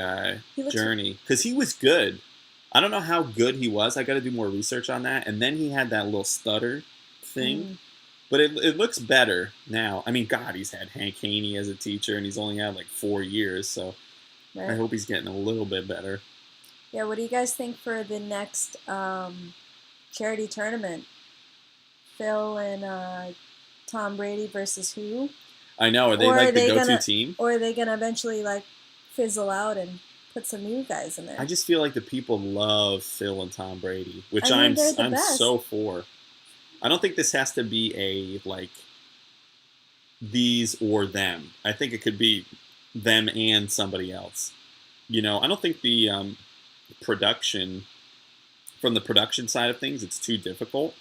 He looks journey because he was good. I don't know how good he was. I got to do more research on that. And then he had that little stutter thing. But it looks better now. I mean, God, he's had Hank Haney as a teacher, and he's only had like 4 years. So right? I hope he's getting a little bit better. Yeah, what do you guys think for the next charity tournament? Phil and Tom Brady versus who? I know. Are they Or like are the they go-to gonna- team? Or are they going to eventually like fizzle out and put some new guys in there? I just feel like the people love Phil and Tom Brady, which I mean, they're the I'm best. so for. I don't think this has to be a like these or them. I think it could be them and somebody else. You know, I don't think the production, from the production side of things, it's too difficult.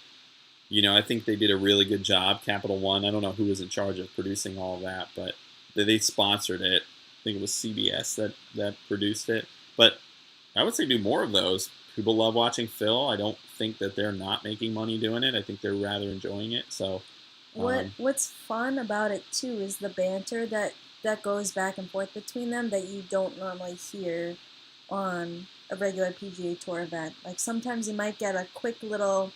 I think they did a really good job. Capital One, I don't know who was in charge of producing all of that, but they sponsored it. I think it was CBS that produced it. But I would say do more of those. People love watching Phil. I don't think that they're not making money doing it. I think they're rather enjoying it. So, what's fun about it too is the banter that goes back and forth between them that you don't normally hear on a regular PGA Tour event. Like sometimes you might get a quick little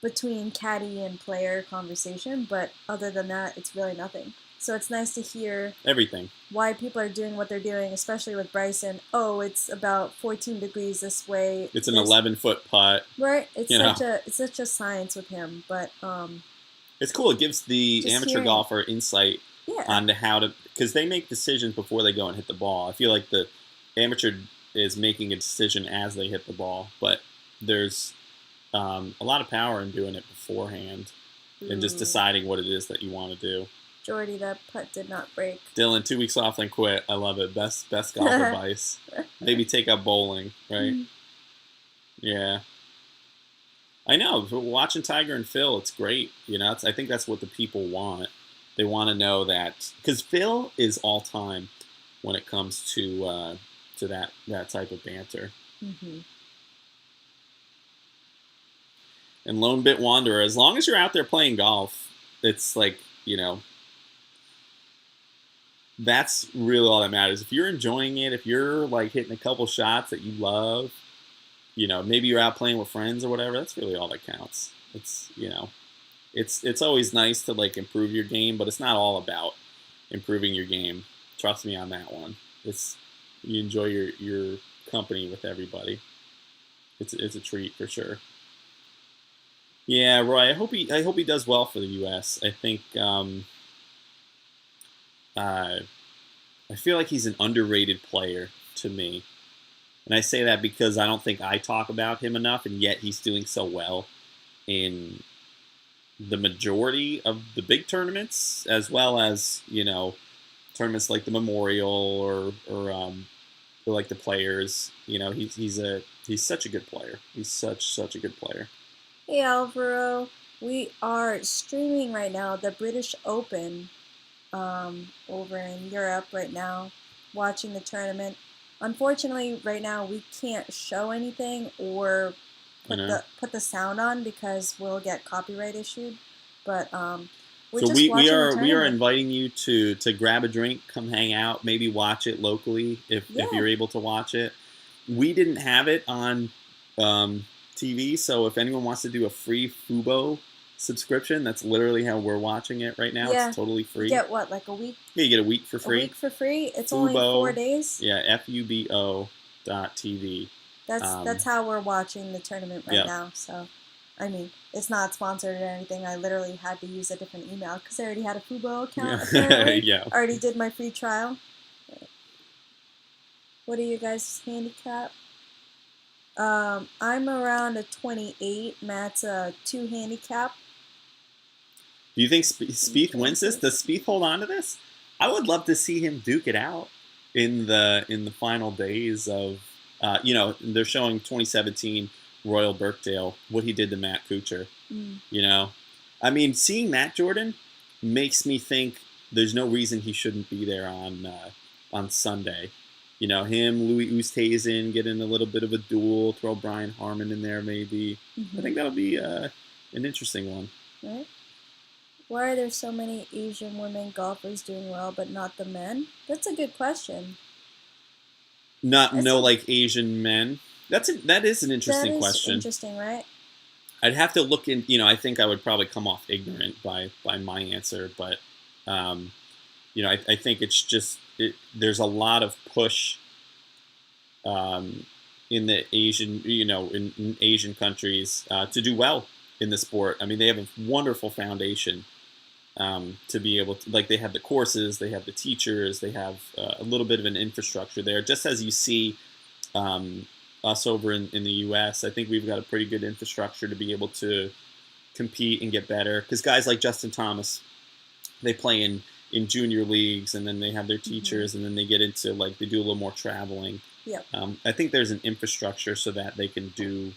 between caddy and player conversation, but other than that, it's really nothing. So it's nice to hear everything. Why people are doing what they're doing, especially with Bryson. Oh, it's about 14 degrees this way. It's an 11-foot putt. Right. It's such a science with him, but it's cool. It gives the amateur golfer insight onto how to, because they make decisions before they go and hit the ball. I feel like the amateur is making a decision as they hit the ball, but there's a lot of power in doing it beforehand and just deciding what it is that you want to do. Jordy, that putt did not break. Dylan, 2 weeks off then quit. I love it. Best golf advice. Maybe take up bowling, right? Yeah. I know. Watching Tiger and Phil, it's great. I think that's what the people want. They want to know that, because Phil is all time when it comes to that type of banter. Mm-hmm. And Lone Bit Wanderer, as long as you're out there playing golf, it's like, that's really all that matters. If you're enjoying it, if you're like hitting a couple shots that you love, maybe you're out playing with friends or whatever, that's really all that counts. It's, it's always nice to like improve your game, but it's not all about improving your game. Trust me on that one. You enjoy your company with everybody. It's a treat for sure. Yeah, Roy. I hope he does well for the U.S. I think I feel like he's an underrated player to me, and I say that because I don't think I talk about him enough, and yet he's doing so well in the majority of the big tournaments, as well as tournaments like the Memorial or like the Players. He's such a good player. He's such a good player. Hey Alvaro, we are streaming right now the British Open over in Europe right now, watching the tournament. Unfortunately, right now we can't show anything or put the sound on because we'll get copyright issued. But we are inviting you to grab a drink, come hang out, maybe watch it locally if you're able to watch it. We didn't have it on TV, so if anyone wants to do a free Fubo subscription, that's literally how we're watching it right now. It's totally free. You get what, like a week? Yeah, you get a week for free. A week for free? It's Fubo, only 4 days? Yeah, FUBO.TV. That's how we're watching the tournament right now. So, I mean, it's not sponsored or anything. I literally had to use a different email because I already had a Fubo account, apparently. Yeah. Already did my free trial. What are you guys' handicap? I'm around a 28. Matt's a 2 handicap. Do you think Spieth wins this? Does Spieth hold on to this? I would love to see him duke it out in the final days of, they're showing 2017 Royal Birkdale, what he did to Matt Kuchar. I mean, seeing that, Jordan, makes me think there's no reason he shouldn't be there on Sunday. Him, Louis Oosthuizen, get in a little bit of a duel, throw Brian Harman in there maybe. I think that'll be an interesting one. Right. Why are there so many Asian women golfers doing well, but not the men? That's a good question. Like Asian men. That is an interesting question. Interesting, right? I'd have to look in. I think I would probably come off ignorant by my answer, but I think it's just there's a lot of push in the Asian, in Asian countries to do well in the sport. I mean, they have a wonderful foundation to be able to, like, they have the courses, they have the teachers, they have a little bit of an infrastructure there. Just as you see us over in the U.S., I think we've got a pretty good infrastructure to be able to compete and get better. Because guys like Justin Thomas, they play in junior leagues, and then they have their teachers, and then they get into, like, they do a little more traveling. Yep. I think there's an infrastructure so that they can do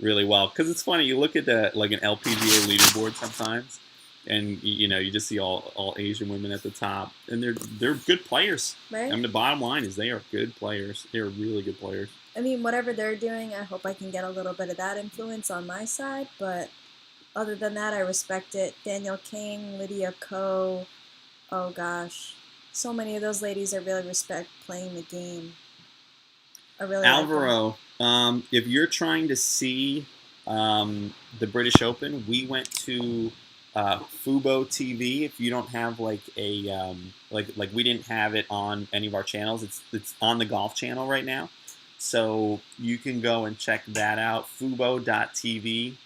really well. Because it's funny, you look at like an LPGA leaderboard sometimes, and you just see all Asian women at the top, and they're good players. Right. I mean, the bottom line is they are good players. They are really good players. I mean, whatever they're doing, I hope I can get a little bit of that influence on my side. But other than that, I respect it. Danielle King, Lydia Ko. Oh gosh, so many of those ladies I really respect playing the game. I really Alvaro, if you're trying to see the British Open, we went to Fubo TV. If you don't have like a like we didn't have it on any of our channels, it's on the Golf Channel right now, so you can go and check that out. Fubo.tv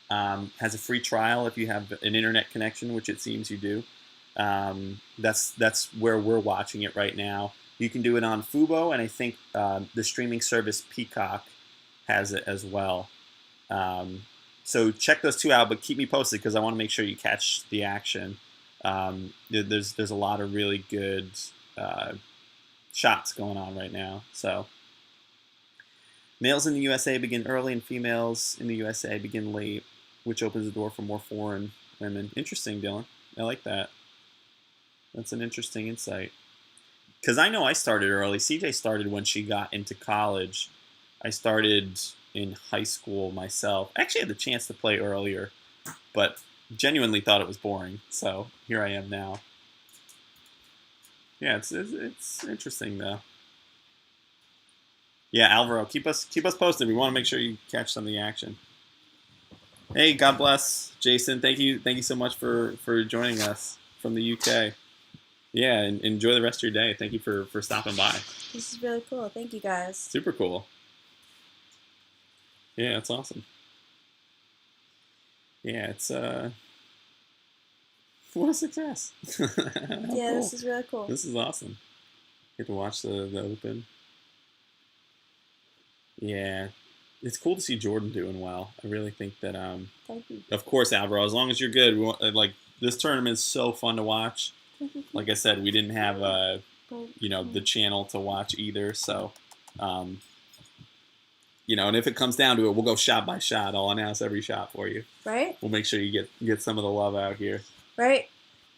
has a free trial if you have an internet connection, which it seems you do. That's where we're watching it right now. You can do it on Fubo, and I think the streaming service Peacock has it as well. So check those two out, but keep me posted because I want to make sure you catch the action. There's a lot of really good shots going on right now. So males in the USA begin early, and females in the USA begin late, which opens the door for more foreign women. Interesting, Dylan. I like that. That's an interesting insight. Because I know I started early. CJ started when she got into college. I started in high school myself. I actually had the chance to play earlier, but genuinely thought it was boring. So here I am now. Yeah, it's interesting though. Yeah, Alvaro, keep us posted. We want to make sure you catch some of the action. Hey, God bless, Jason. Thank you so much for joining us from the UK. Yeah, and enjoy the rest of your day. Thank you for stopping by. This is really cool. Thank you, guys. Super cool. Yeah, that's awesome. Yeah, it's what a success. Yeah, cool. This is really cool. This is awesome. Get to watch the Open. Yeah, it's cool to see Jordan doing well. I really think that Thank you. of course, Alvaro, as long as you're good, we want, like this tournament's so fun to watch. Like I said, we didn't have the channel to watch either, so and if it comes down to it, we'll go shot by shot. I'll announce every shot for you. Right? We'll make sure you get some of the love out here. Right?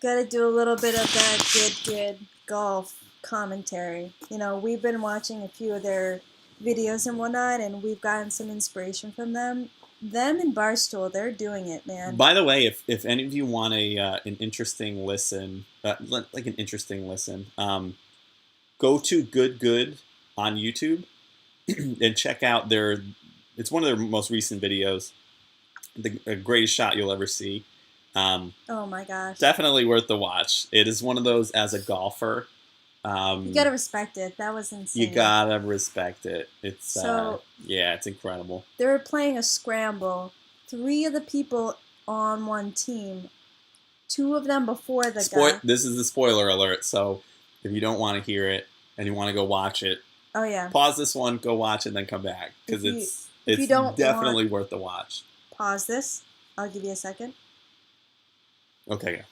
Gotta do a little bit of that good golf commentary. We've been watching a few of their videos and whatnot, and we've gotten some inspiration from them. Them and Barstool, they're doing it, man. By the way, if any of you want an interesting listen, like an interesting listen, go to Good on YouTube and check out it's one of their most recent videos, the greatest shot you'll ever see. Oh my gosh. Definitely worth the watch. It is one of those as a golfer. You gotta respect it. That was insane. You gotta respect it. It's So- it's incredible. They were playing a scramble. 3 of the people on one team, 2 of them before the guy. This is the spoiler alert. So if you don't want to hear it and you want to go watch it, Oh yeah. pause this one, go watch it, and then come back because if you don't definitely worth the watch. Pause this. I'll give you a second. Okay.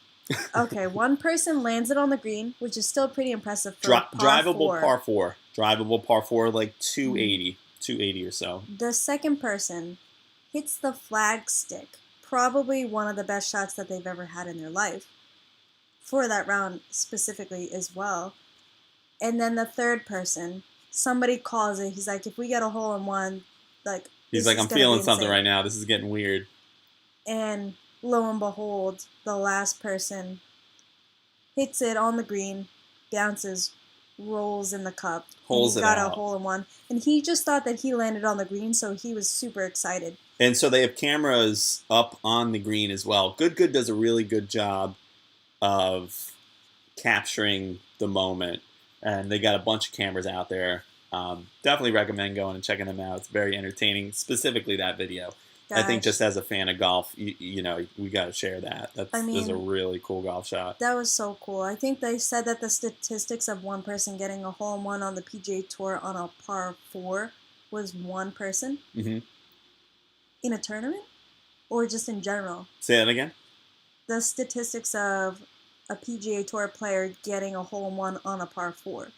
Okay, one person lands it on the green, which is still pretty impressive for Drivable par 4. Drivable par 4, like 280 or so. The second person hits the flag stick, probably one of the best shots that they've ever had in their life, for that round specifically as well. And then the third person, somebody calls it. He's like, if we get a hole in one, like He's this like, is I'm gonna feeling be something insane. right now. This is getting weird. And lo and behold, the last person hits it on the green, bounces, rolls in the cup. Holes and it he got out. a hole in one. And he just thought that he landed on the green, so he was super excited. And so they have cameras up on the green as well. Good does a really good job of capturing the moment. And they got a bunch of cameras out there. Definitely recommend going and checking them out. It's very entertaining, specifically that video. I think just as a fan of golf, we got to share that. That's a really cool golf shot. That was so cool. I think they said that the statistics of one person getting a hole-in-one on the PGA Tour on a par 4 was one person Mm-hmm. in a tournament, or just in general. Say that again? The statistics of a PGA Tour player getting a hole-in-one on a par 4.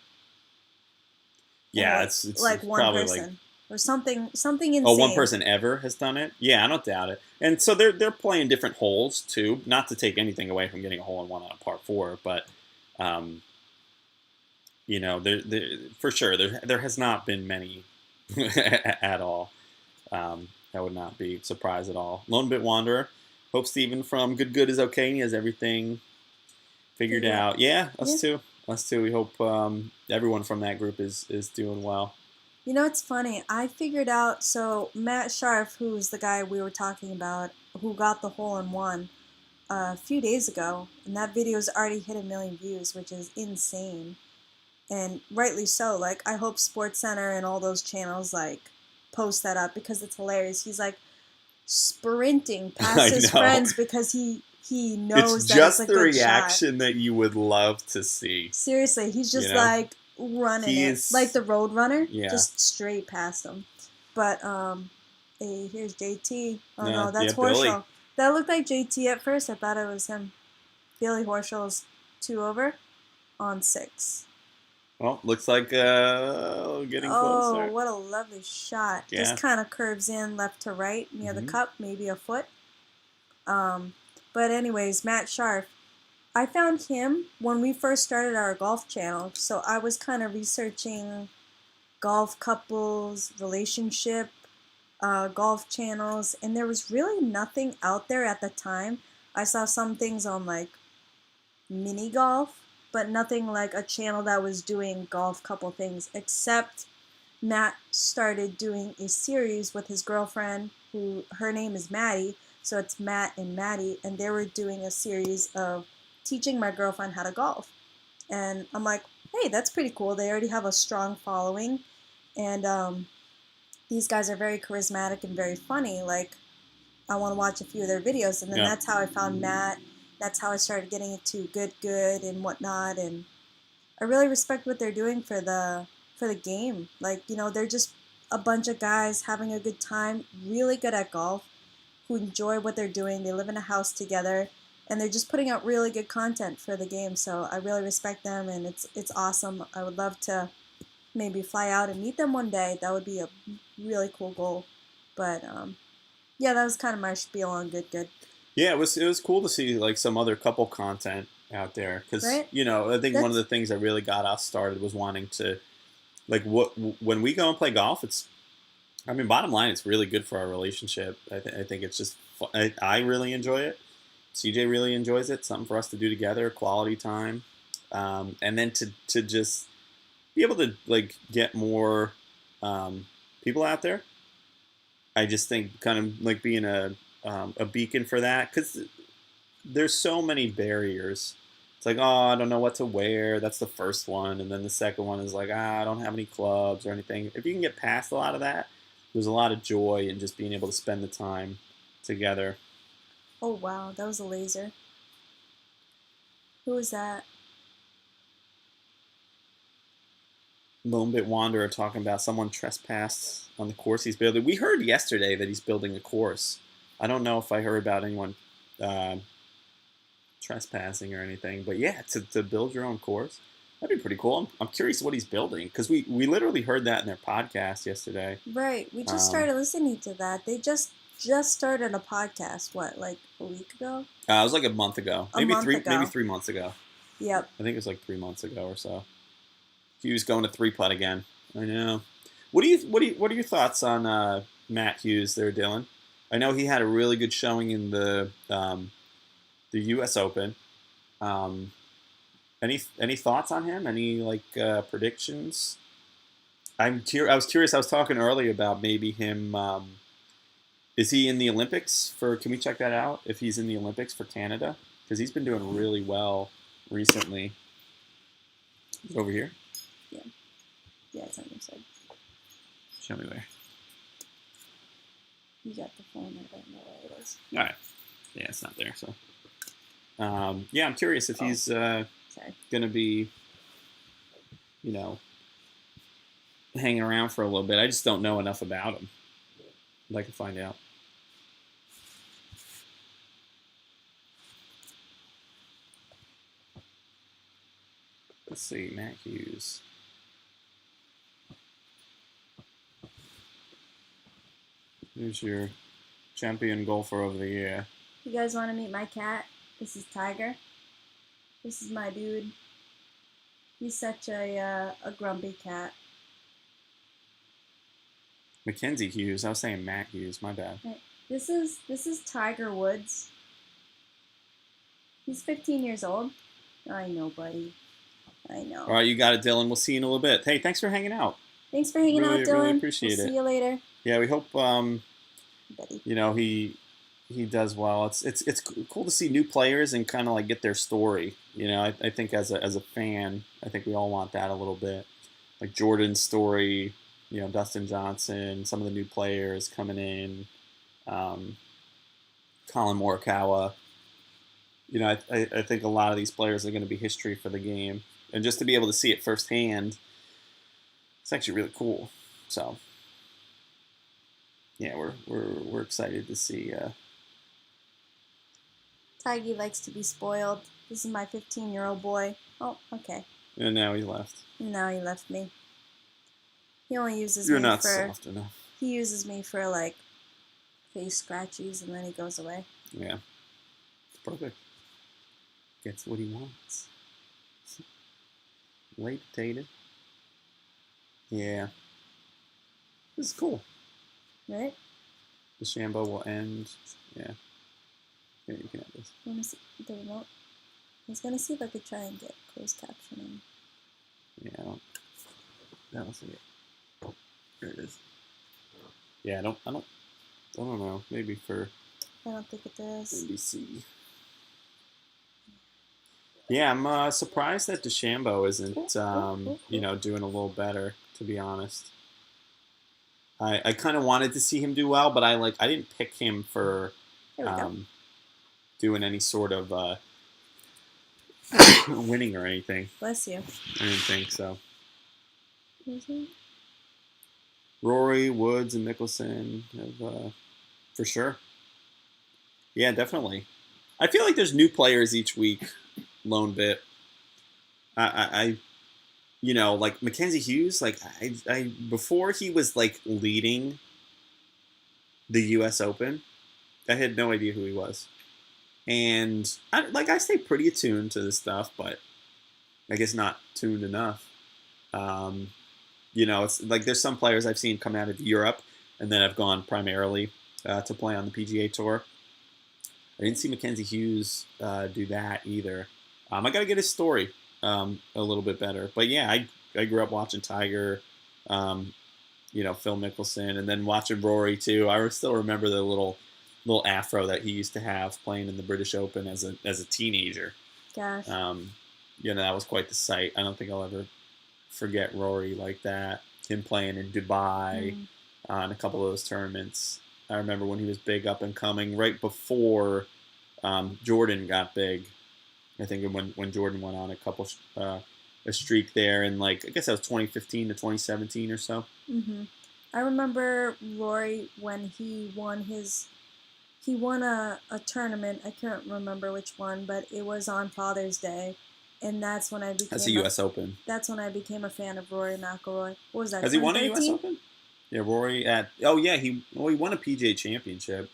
Yeah, Or it's like one probably person or something insane. oh, one person ever has done it. Yeah, I don't doubt it. And so they're playing different holes too. Not to take anything away from getting a hole in one on a par four, but um, there for sure there has not been many at all. I would not be surprised at all. Lone Bit Wanderer. Hope Steven from Good is okay. He has everything figured out. Yeah, us too. Us too. We hope everyone from that group is doing well. You know, it's funny. I figured out, so Matt Sharf, who's the guy we were talking about, who got the hole in one a few days ago, and that video's already hit 1 million views, which is insane. And rightly so. Like, I hope SportsCenter and all those channels, like, post that up because it's hilarious. He's, like, sprinting past his friends because he knows that it's a good shot. It's just the reaction that you would love to see. Seriously, he's just, like, running it. Like the road runner. Yeah. Just straight past him. But, hey, here's JT. Oh, no, that's Billy. Horschel. That looked like JT at first. I thought it was him. Billy Horschel's 2 over on 6. Well, looks like getting closer. Oh, what a lovely shot. Yeah. Just kind of curves in left to right near the cup, maybe a foot. But anyways, Matt Sharf. I found him when we first started our golf channel. So I was kind of researching golf couples, relationship, golf channels. And there was really nothing out there at the time. I saw some things on like mini golf, but nothing like a channel that was doing golf couple things, except Matt started doing a series with his girlfriend, who her name is Maddie, so it's Matt and Maddie, and they were doing a series of teaching my girlfriend how to golf. And I'm like, hey, that's pretty cool. They already have a strong following, and these guys are very charismatic and very funny. Like, I want to watch a few of their videos, and then that's how I found Matt. That's how I started getting into good and whatnot, and I really respect what they're doing for the game. Like, you know, they're just a bunch of guys having a good time, really good at golf, who enjoy what they're doing. They live in a house together, and they're just putting out really good content for the game. So I really respect them, and it's awesome. I would love to maybe fly out and meet them one day. That would be a really cool goal. But yeah, that was kind of my spiel on good. Yeah, it was cool to see like some other couple content out there because you know, I think one of the things that really got us started was wanting to like when we go and play golf. I mean, bottom line, it's really good for our relationship. I think it's just I really enjoy it. CJ really enjoys it. Something for us to do together, quality time, and then to just be able to like get more people out there. I just think kind of like being a beacon for that, because there's so many barriers. It's like, oh, I don't know what to wear. That's the first one. And then the second one is like, I don't have any clubs or anything. If you can get past a lot of that, there's a lot of joy in just being able to spend the time together. Oh, wow. That was a laser. Who was that? Lone Bit Wanderer talking about someone trespassed on the course he's building. We heard yesterday that he's building a course. I don't know if I heard about anyone trespassing or anything, but yeah, to build your own course, that'd be pretty cool. I'm curious what he's building, because we literally heard that in their podcast yesterday. Right, we just started listening to that. They just started a podcast. What, like a week ago? It was like a month ago, maybe 3 months ago. Yep. I think it was like 3 months ago or so. Hughes going to 3-putt again. I know. What are your thoughts on Matt Hughes there, Dylan? I know he had a really good showing in the U.S. Open. Any thoughts on him? Any like predictions? I was curious. I was talking earlier about maybe him. Is he in the Olympics for? Can we check that out? If he's in the Olympics for Canada, because he's been doing really well recently. Is it over here? Yeah, it's on your side. Show me where. You got the phone. I don't know where it is. All right. Yeah, it's not there. So, yeah, I'm curious if he's going to be, you know, hanging around for a little bit. I just don't know enough about him. I'd like to find out. Let's see, Matt Hughes. Who's your champion golfer of the year? You guys want to meet my cat? This is Tiger. This is my dude. He's such a grumpy cat. Mackenzie Hughes. I was saying Matt Hughes. My bad. This is Tiger Woods. He's 15 years old. I know, buddy. I know. All right, you got it, Dylan. We'll see you in a little bit. Hey, thanks for hanging out. Thanks for hanging out, Dylan. Really appreciate we'll it. See you later. Yeah, we hope Buddy. you know he does well. It's cool to see new players and kind of like get their story. You know, I think as a fan, I think we all want that a little bit. Like Jordan's story, you know, Dustin Johnson, some of the new players coming in, Colin Morikawa. You know, I think a lot of these players are going to be history for the game, and just to be able to see it firsthand, it's actually really cool. So, yeah, we're excited to see. Tiggy likes to be spoiled. This is my 15-year-old boy. Oh, okay. And now he left. Now he left me. He only uses You're me not for. soft enough. He uses me for like face scratchies, and then he goes away. Yeah, it's perfect. Gets what he wants. Late potato. Yeah. This is cool. Right? DeChambeau will end. Yeah. Yeah, you can have this. You want to see the remote? I was gonna see if I could try and get closed captioning. Yeah, I don't see it. Oh, there it is. Yeah, I don't know. Maybe for I don't think it is. NBC. Yeah, I'm surprised that DeChambeau isn't, you know, doing a little better. To be honest, I kind of wanted to see him do well, but I didn't pick him for doing any sort of winning or anything. Bless you. I didn't think so. Mm-hmm. Rory, Woods, and Mickelson have, for sure. Yeah, definitely. I feel like there's new players each week. Lone bit. I you know, like Mackenzie Hughes, like I before he was like leading the U.S. Open, I had no idea who he was, and I stay pretty attuned to this stuff, but I guess not tuned enough. You know, it's like there's some players I've seen come out of Europe, and then I've gone primarily to play on the PGA Tour. I didn't see Mackenzie Hughes do that either. I got to get his story a little bit better. But yeah, I grew up watching Tiger, you know, Phil Mickelson, and then watching Rory too. I still remember the little afro that he used to have playing in the British Open as a teenager. Gosh. You know, that was quite the sight. I don't think I'll ever forget Rory like that. Him playing in Dubai in a couple of those tournaments. I remember when he was big up and coming, right before Jordan got big. I think when Jordan went on a streak there, and like I guess that was 2015 to 2017 or so. Mm-hmm. I remember Rory when he won a tournament. I can't remember which one, but it was on Father's Day, and that's when I became. That's the U.S. Open. That's when I became a fan of Rory McIlroy. What was that? Has he won a U.S. Open? Yeah, Rory he won a PGA Championship.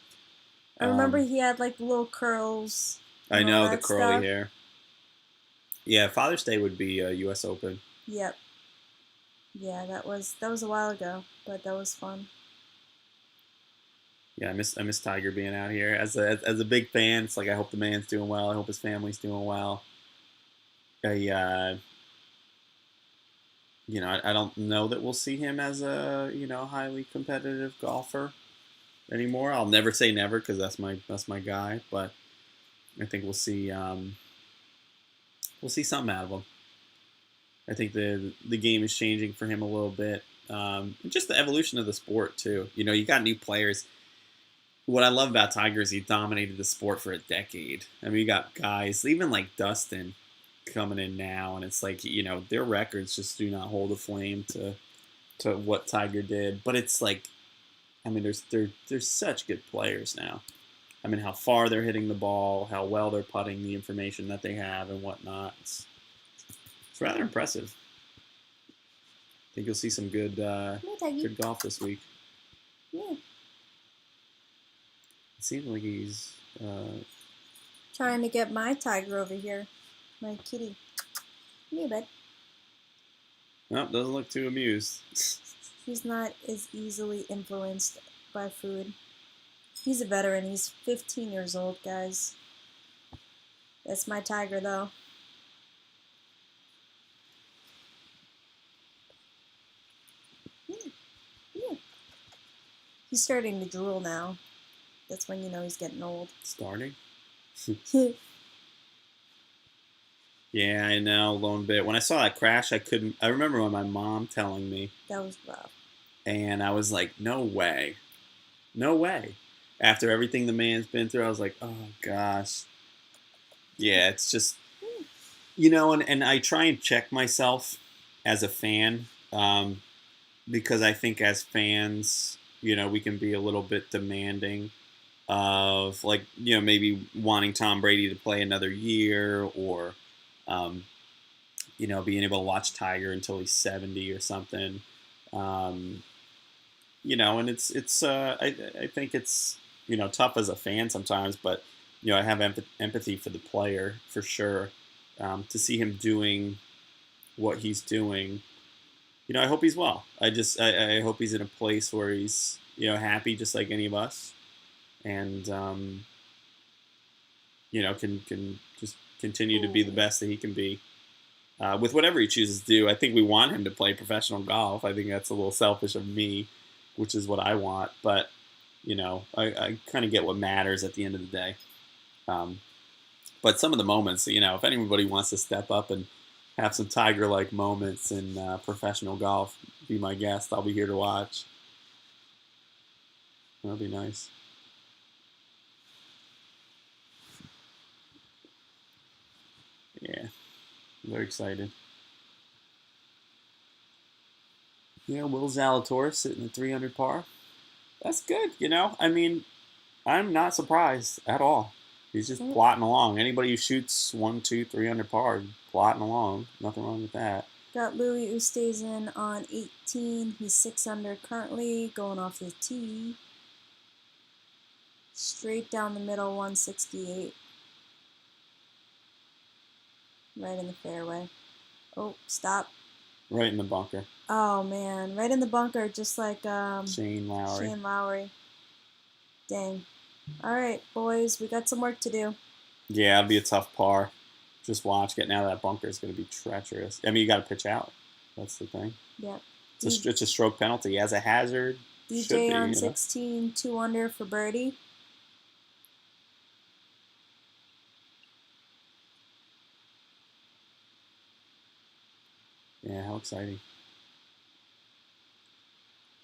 I remember he had like little curls. I know the curly stuff. hair. Yeah, Father's Day would be a U.S. Open. Yep. Yeah, that was a while ago, but that was fun. Yeah, I miss Tiger being out here. As a big fan, it's like I hope the man's doing well. I hope his family's doing well. You know, I don't know that we'll see him as a, you know, highly competitive golfer anymore. I'll never say never because that's my guy, but I think we'll see something out of him. I think the game is changing for him a little bit. Just the evolution of the sport too. You know, you got new players. What I love about Tiger is he dominated the sport for a decade. I mean, you got guys, even like Dustin, coming in now, and it's like, you know, their records just do not hold a flame to what Tiger did. But it's like, I mean, there's such good players now. I mean, how far they're hitting the ball, how well they're putting, the information that they have and whatnot. It's rather impressive. I think you'll see some good golf this week. Yeah. seems like he's Trying to get my tiger over here. My kitty. Come here, bud. nope, doesn't look too amused. He's not as easily influenced by food. He's a veteran. He's 15 years old, guys. That's my tiger, though. Yeah. He's starting to drool now. That's when you know he's getting old. Starting? That Yeah, I know, lone bit. When I saw that crash, I couldn't. I remember when my mom telling me, was rough. and I was like, no way. No way. After everything the man's been through, I was like, oh gosh. Yeah, it's just, and I try and check myself as a fan, because I think as fans, we can be a little bit demanding of, like, maybe wanting Tom Brady to play another year, or, being able to watch Tiger until he's 70 or something. And I think it's, tough as a fan sometimes, but, I have empathy for the player for sure. To see him doing what he's doing, I hope he's well. I hope he's in a place where he's, happy just like any of us, and, can just continue to be the best that he can be, with whatever he chooses to do. I think we want him to play professional golf. I think that's a little selfish of me, which is what I want. But, I kind of get what matters at the end of the day. But some of the moments, if anybody wants to step up and have some Tiger-like moments in professional golf, be my guest. I'll be here to watch. That'll be nice. Yeah, I'm very excited. Yeah, Will Zalatoris sitting at 300 par. That's good, I mean, I'm not surprised at all. He's just plotting along. Anybody who shoots 1, 2, 300 par, plotting along. Nothing wrong with that. Got Louis Oosthuizen on 18. He's 6 under currently, going off the tee. Straight down the middle, 168. Right in the fairway. Oh, stop. Right in the bunker. Oh, man. Right in the bunker, just like Shane Lowry. Dang. All right, boys, we got some work to do. Yeah, it'll be a tough par. Just watch. Getting out of that bunker is going to be treacherous. I mean, you got to pitch out. That's the thing. Yep. It's a stroke penalty. As a hazard. DJ on 16, 2 under for birdie. Yeah, how exciting.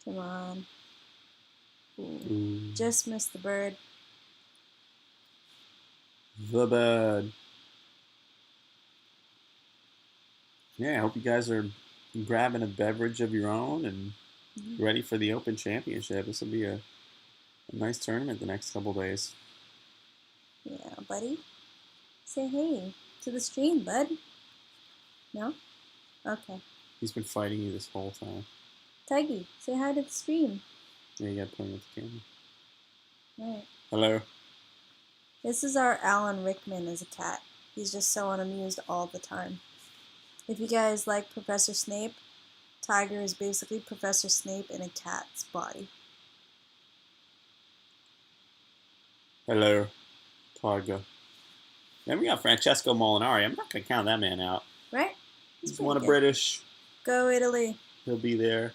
Come on. Ooh. Just missed the bird. The bird. Yeah, I hope you guys are grabbing a beverage of your own and ready for the Open Championship. This will be a nice tournament the next couple days. Yeah, buddy. Say hey to the stream, bud. No? Okay. He's been fighting you this whole time. Tiggy, say hi to the stream. Yeah, you got to point with the camera. Alright. Hello. This is our Alan Rickman as a cat. He's just so unamused all the time. If you guys like Professor Snape, Tiger is basically Professor Snape in a cat's body. Hello, Tiger. Then we got Francesco Molinari. I'm not going to count that man out. Right? He's won a British. Go Italy. He'll be there.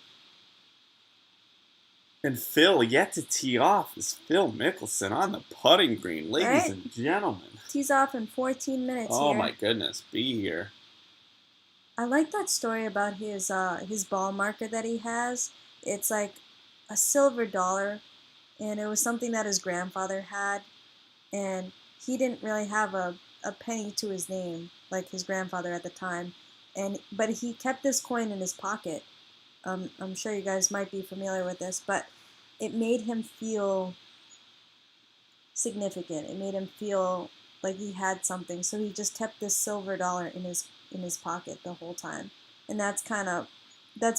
And Phil, yet to tee off, is Phil Mickelson on the putting green, ladies and gentlemen. Tees off in 14 minutes Oh my goodness, be here. I like that story about his ball marker that he has. It's like a silver dollar, and it was something that his grandfather had, and he didn't really have a penny to his name like his grandfather at the time, but he kept this coin in his pocket. I'm sure you guys might be familiar with this, but it made him feel significant. It made him feel like he had something, so he just kept this silver dollar in his pocket the whole time. And that's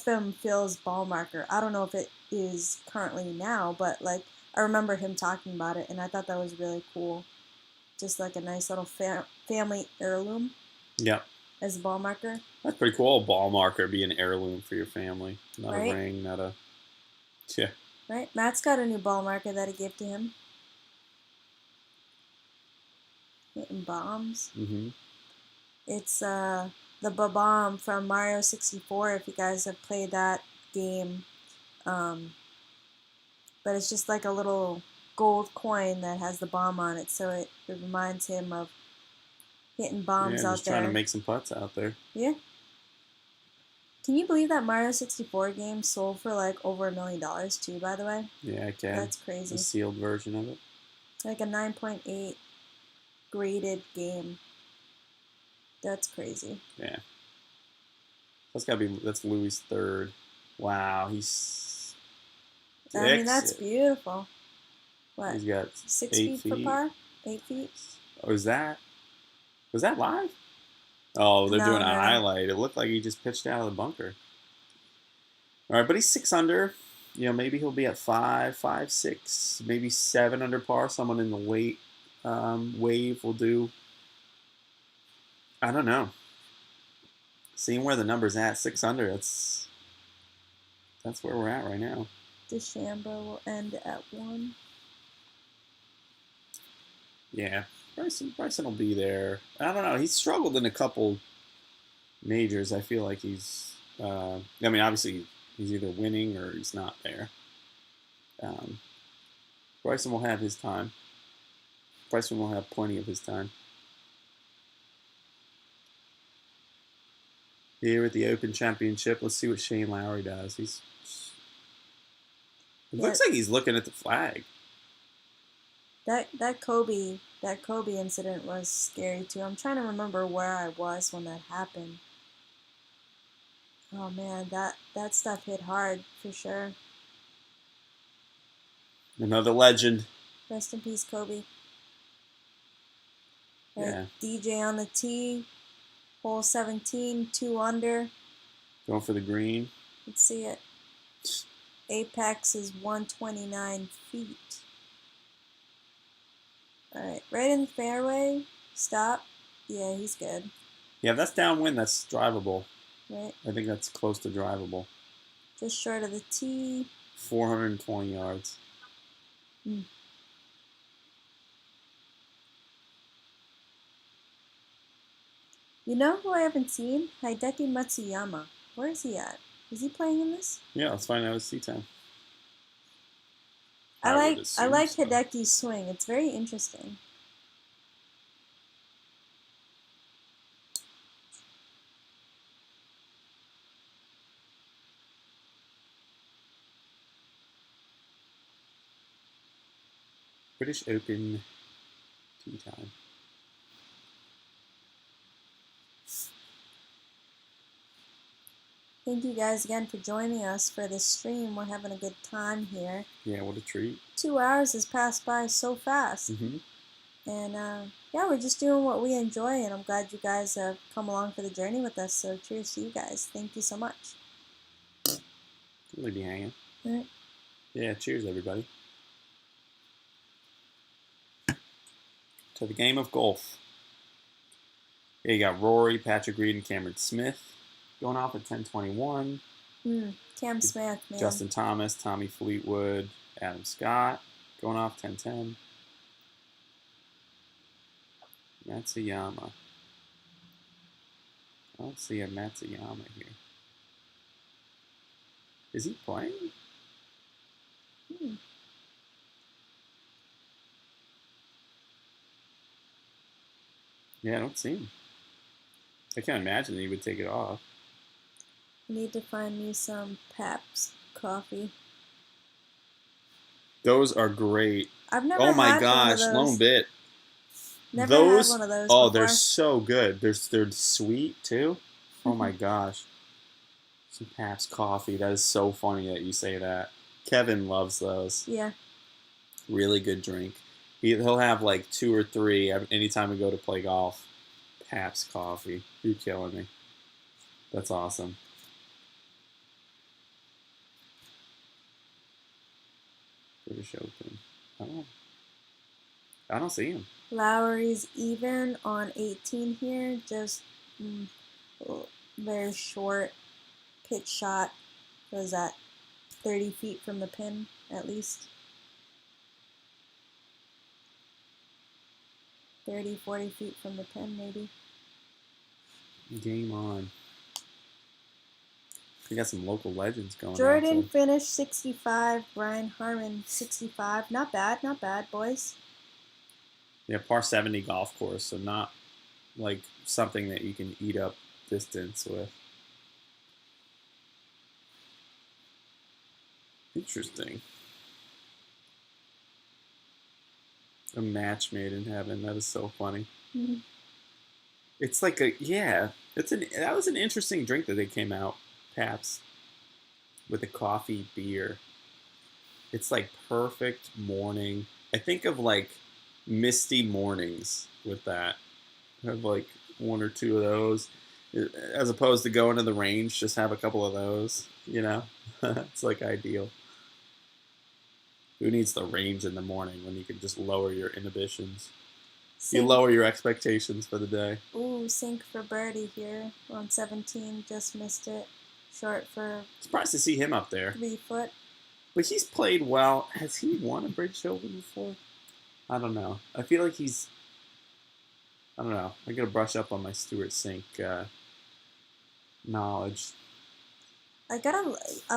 been Phil's ball marker. I don't know if it is currently now, but like I remember him talking about it, and I thought that was really cool. Just like a nice little family heirloom Yep. as a ball marker. That's pretty cool. A ball marker be an heirloom for your family. Not Right? a ring, not a... Yeah. Right? Matt's got a new ball marker that I gave to him. Hitting bombs. Mm-hmm. It's the Ba-Bomb from Mario 64, if you guys have played that game. But it's just like a little gold coin that has the bomb on it, so it reminds him of hitting bombs Yeah, out just there. trying to make some putts out there. Yeah. Can you believe that Mario 64 game sold for like over $1 million too, by the way? Yeah, I can. That's crazy. The sealed version of it. Like a 9.8 graded game. That's crazy. Yeah. That's Louis' third. Wow, he's... I mean, that's beautiful. What? He's got 6 8 feet for feet. par? 8 feet? Oh, was that live? Oh, they're doing a No. highlight. It looked like he just pitched out of the bunker. All right, but he's 6 under. You know, maybe he'll be at 5, 6, maybe 7 under par. Someone in the late wave will do. I don't know. Seeing where the number's at, 6 under. That's where we're at right now. DeChambeau will end at 1. Yeah, Bryson will be there. I don't know. He's struggled in a couple majors. I feel like he's. I mean, obviously he's either winning or he's not there. Bryson will have his time. Bryson will have plenty of his time. Here at the Open Championship, let's see what Shane Lowry does. It looks like he's looking at the flag. That Kobe incident was scary too. I'm trying to remember where I was when that happened. Oh man, that stuff hit hard for sure. Another legend. Rest in peace, Kobe. Yeah. DJ on the tee, hole 17, 2 under. Going for the green. Let's see it. Apex is 129 feet. Alright, right in the fairway. Stop. Yeah, he's good. Yeah, that's downwind. That's drivable. Right. I think that's close to drivable. Just short of the tee. 420 yards. Mm. You know who I haven't seen? Hideki Matsuyama. Where is he at? Is he playing in this? Yeah, let's find out his seat time. I like so. Hideki's swing. It's very interesting. British Open tee time. Thank you guys again for joining us for this stream. We're having a good time here. Yeah, what a treat. 2 hours has passed by so fast. Mm-hmm. And yeah, we're just doing what we enjoy, and I'm glad you guys have come along for the journey with us. So cheers to you guys. Thank you so much. Really be hanging. All right. Yeah, cheers, everybody. To the game of golf. Here you got Rory, Patrick Reed, and Cameron Smith going off at 10:21. Cam Smith, man. Justin Thomas, Tommy Fleetwood, Adam Scott going off 10:10. Matsuyama. I don't see a Matsuyama here. Is he playing? Yeah, I don't see him. I can't imagine that he would take it off. I need to find me some Pabst coffee. Those are great. I've never Oh my had gosh, one of Lone those. Bit. Never Those, had one of those oh, before. they're so good. They're sweet too. Oh my gosh. Some Pabst coffee. That is so funny that you say that. Kevin loves those. Yeah. Really good drink. He'll have like 2 or 3 anytime we go to play golf. Pabst coffee. You're killing me. That's awesome. British Open. Oh, I don't see him. Lowry's even on 18 here, just very short pitch shot. Was that 30 feet from the pin at least? 30, 40 feet from the pin maybe. Game on. We got some local legends going on. Jordan finished 65, Brian Harman 65. Not bad, boys. Yeah, par 70 golf course, so not like something that you can eat up distance with. Interesting. A match made in heaven. That is so funny. Mm-hmm. It's like that was an interesting drink that they came out, Paps, with a coffee beer. It's like perfect morning. I think of like misty mornings with that. Have like one or two of those, as opposed to going to the range. Just have a couple of those. You know, it's like ideal. Who needs the range in the morning when you can just lower your inhibitions? You lower your expectations for the day. Ooh, sink for birdie here on 17. Just missed it. Short for Surprised to see him up there. 3 foot. But he's played well. Has he won a British Open before? I don't know. I feel like he's... I don't know. I gotta brush up on my Stewart Sink knowledge. I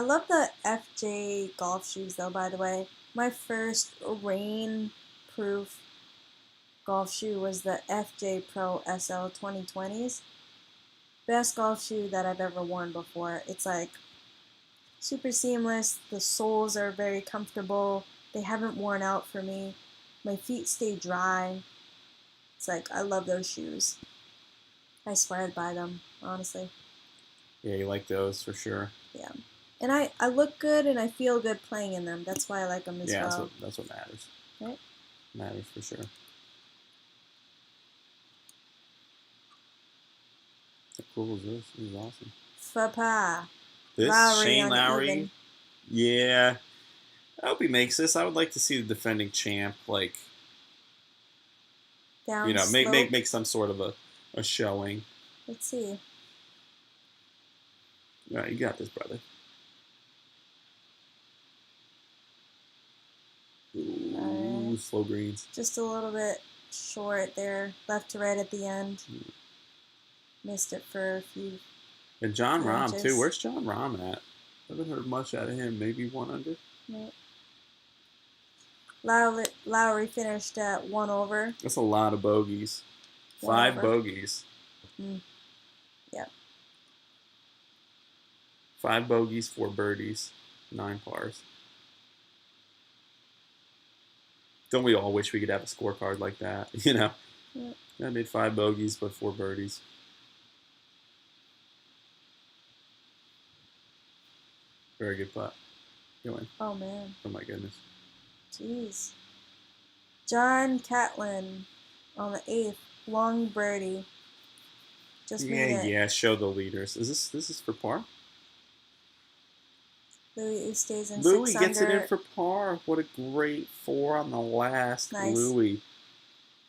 love the FJ golf shoes though, by the way. My first rain-proof golf shoe was the FJ Pro SL 2020s. Best golf shoe that I've ever worn before. It's like super seamless. The soles are very comfortable. They haven't worn out for me. My feet stay dry. It's like, I love those shoes. I swear I'd buy them, honestly. Yeah, you like those for sure. Yeah. And I look good and I feel good playing in them. That's why I like them as yeah, well. that's what matters. Right? Matters for sure. How cool is this? This is awesome. Fapa. This Lowry Shane on Lowry. even. Yeah. I hope he makes this. I would like to see the defending champ, like, Down you know, slope. make some sort of a showing. Let's see. All right, you got this, brother. Ooh, slow greens. Just a little bit short there. Left to right at the end. Missed it for a few. And John Rahm, inches. too. Where's John Rahm at? I haven't heard much out of him. Maybe 1 under? Right. Lowry finished at 1 over. That's a lot of bogeys. 5 over. bogeys. Yeah. 5 bogeys, 4 birdies, 9 pars. Don't we all wish we could have a scorecard like that? You know? Yeah. I made 5 bogeys, but 4 birdies. Very good putt. Go in. Oh, man. Oh, my goodness. Jeez. John Catlin on the 8th. Long birdie. Just made it. Yeah, show the leaders. This is for par? Louis stays in Louis 6 gets under. it in for par. What a great 4 on the last. Nice. Louis.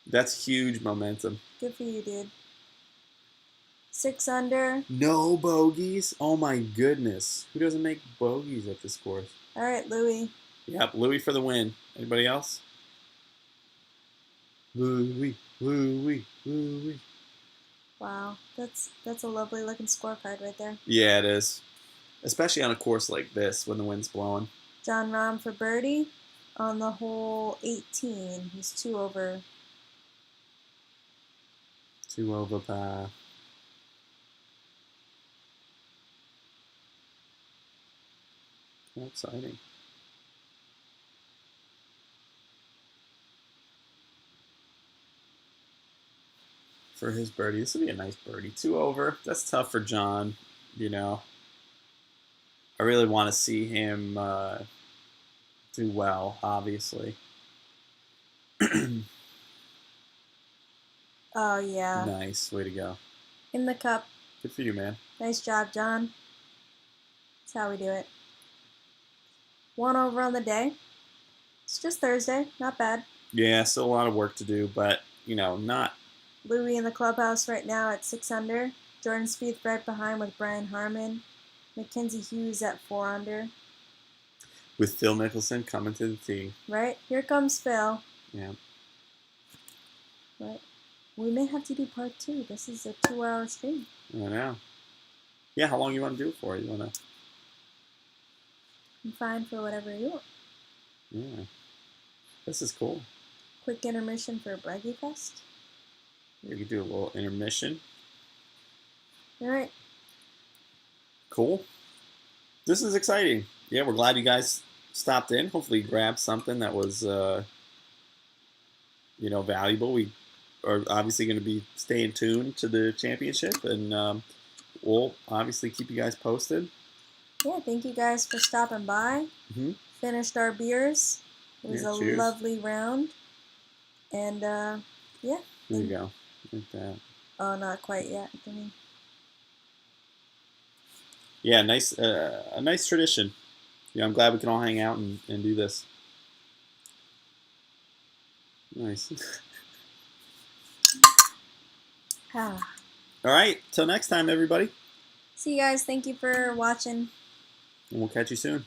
That's huge momentum. Good for you, dude. 6 under. No bogeys? Oh my goodness. Who doesn't make bogeys at this course? All right, Louis. Yep, Louis for the win. Anybody else? Louis. Wow, that's a lovely looking scorecard right there. Yeah, it is. Especially on a course like this when the wind's blowing. John Rahm for birdie on the hole 18. He's 2 over. 2 over par. How exciting. For his birdie. This would be a nice birdie. 2 over. That's tough for John, you know. I really want to see him do well, obviously. Oh, yeah. Nice. Way to go. In the cup. Good for you, man. Nice job, John. That's how we do it. 1 over on the day. It's just Thursday. Not bad. Yeah, still a lot of work to do, but, not. Louis in the clubhouse right now at 6 under. Jordan Spieth right behind with Brian Harmon. Mackenzie Hughes at 4 under. With Phil Mickelson coming to the tee. Right? Here comes Phil. Yeah. Right. We may have to do part 2. This is a 2-hour stream. I know. Yeah, how long you want to do it for? You want to... I'm fine for whatever you want. Yeah. This is cool. Quick intermission for Braggy Fest. You could do a little intermission. All right. Cool. This is exciting. Yeah, we're glad you guys stopped in. Hopefully you grabbed something that was, valuable. We are obviously going to be staying tuned to the championship, and we'll obviously keep you guys posted. Yeah, thank you guys for stopping by. Mm-hmm. Finished our beers. It was a cheers. lovely round. And, yeah. There you go. Like that. Oh, not quite yet. Yeah, a nice tradition. Yeah, I'm glad we can all hang out and do this. Nice. Ah. All right, till next time, everybody. See you guys. Thank you for watching. And we'll catch you soon.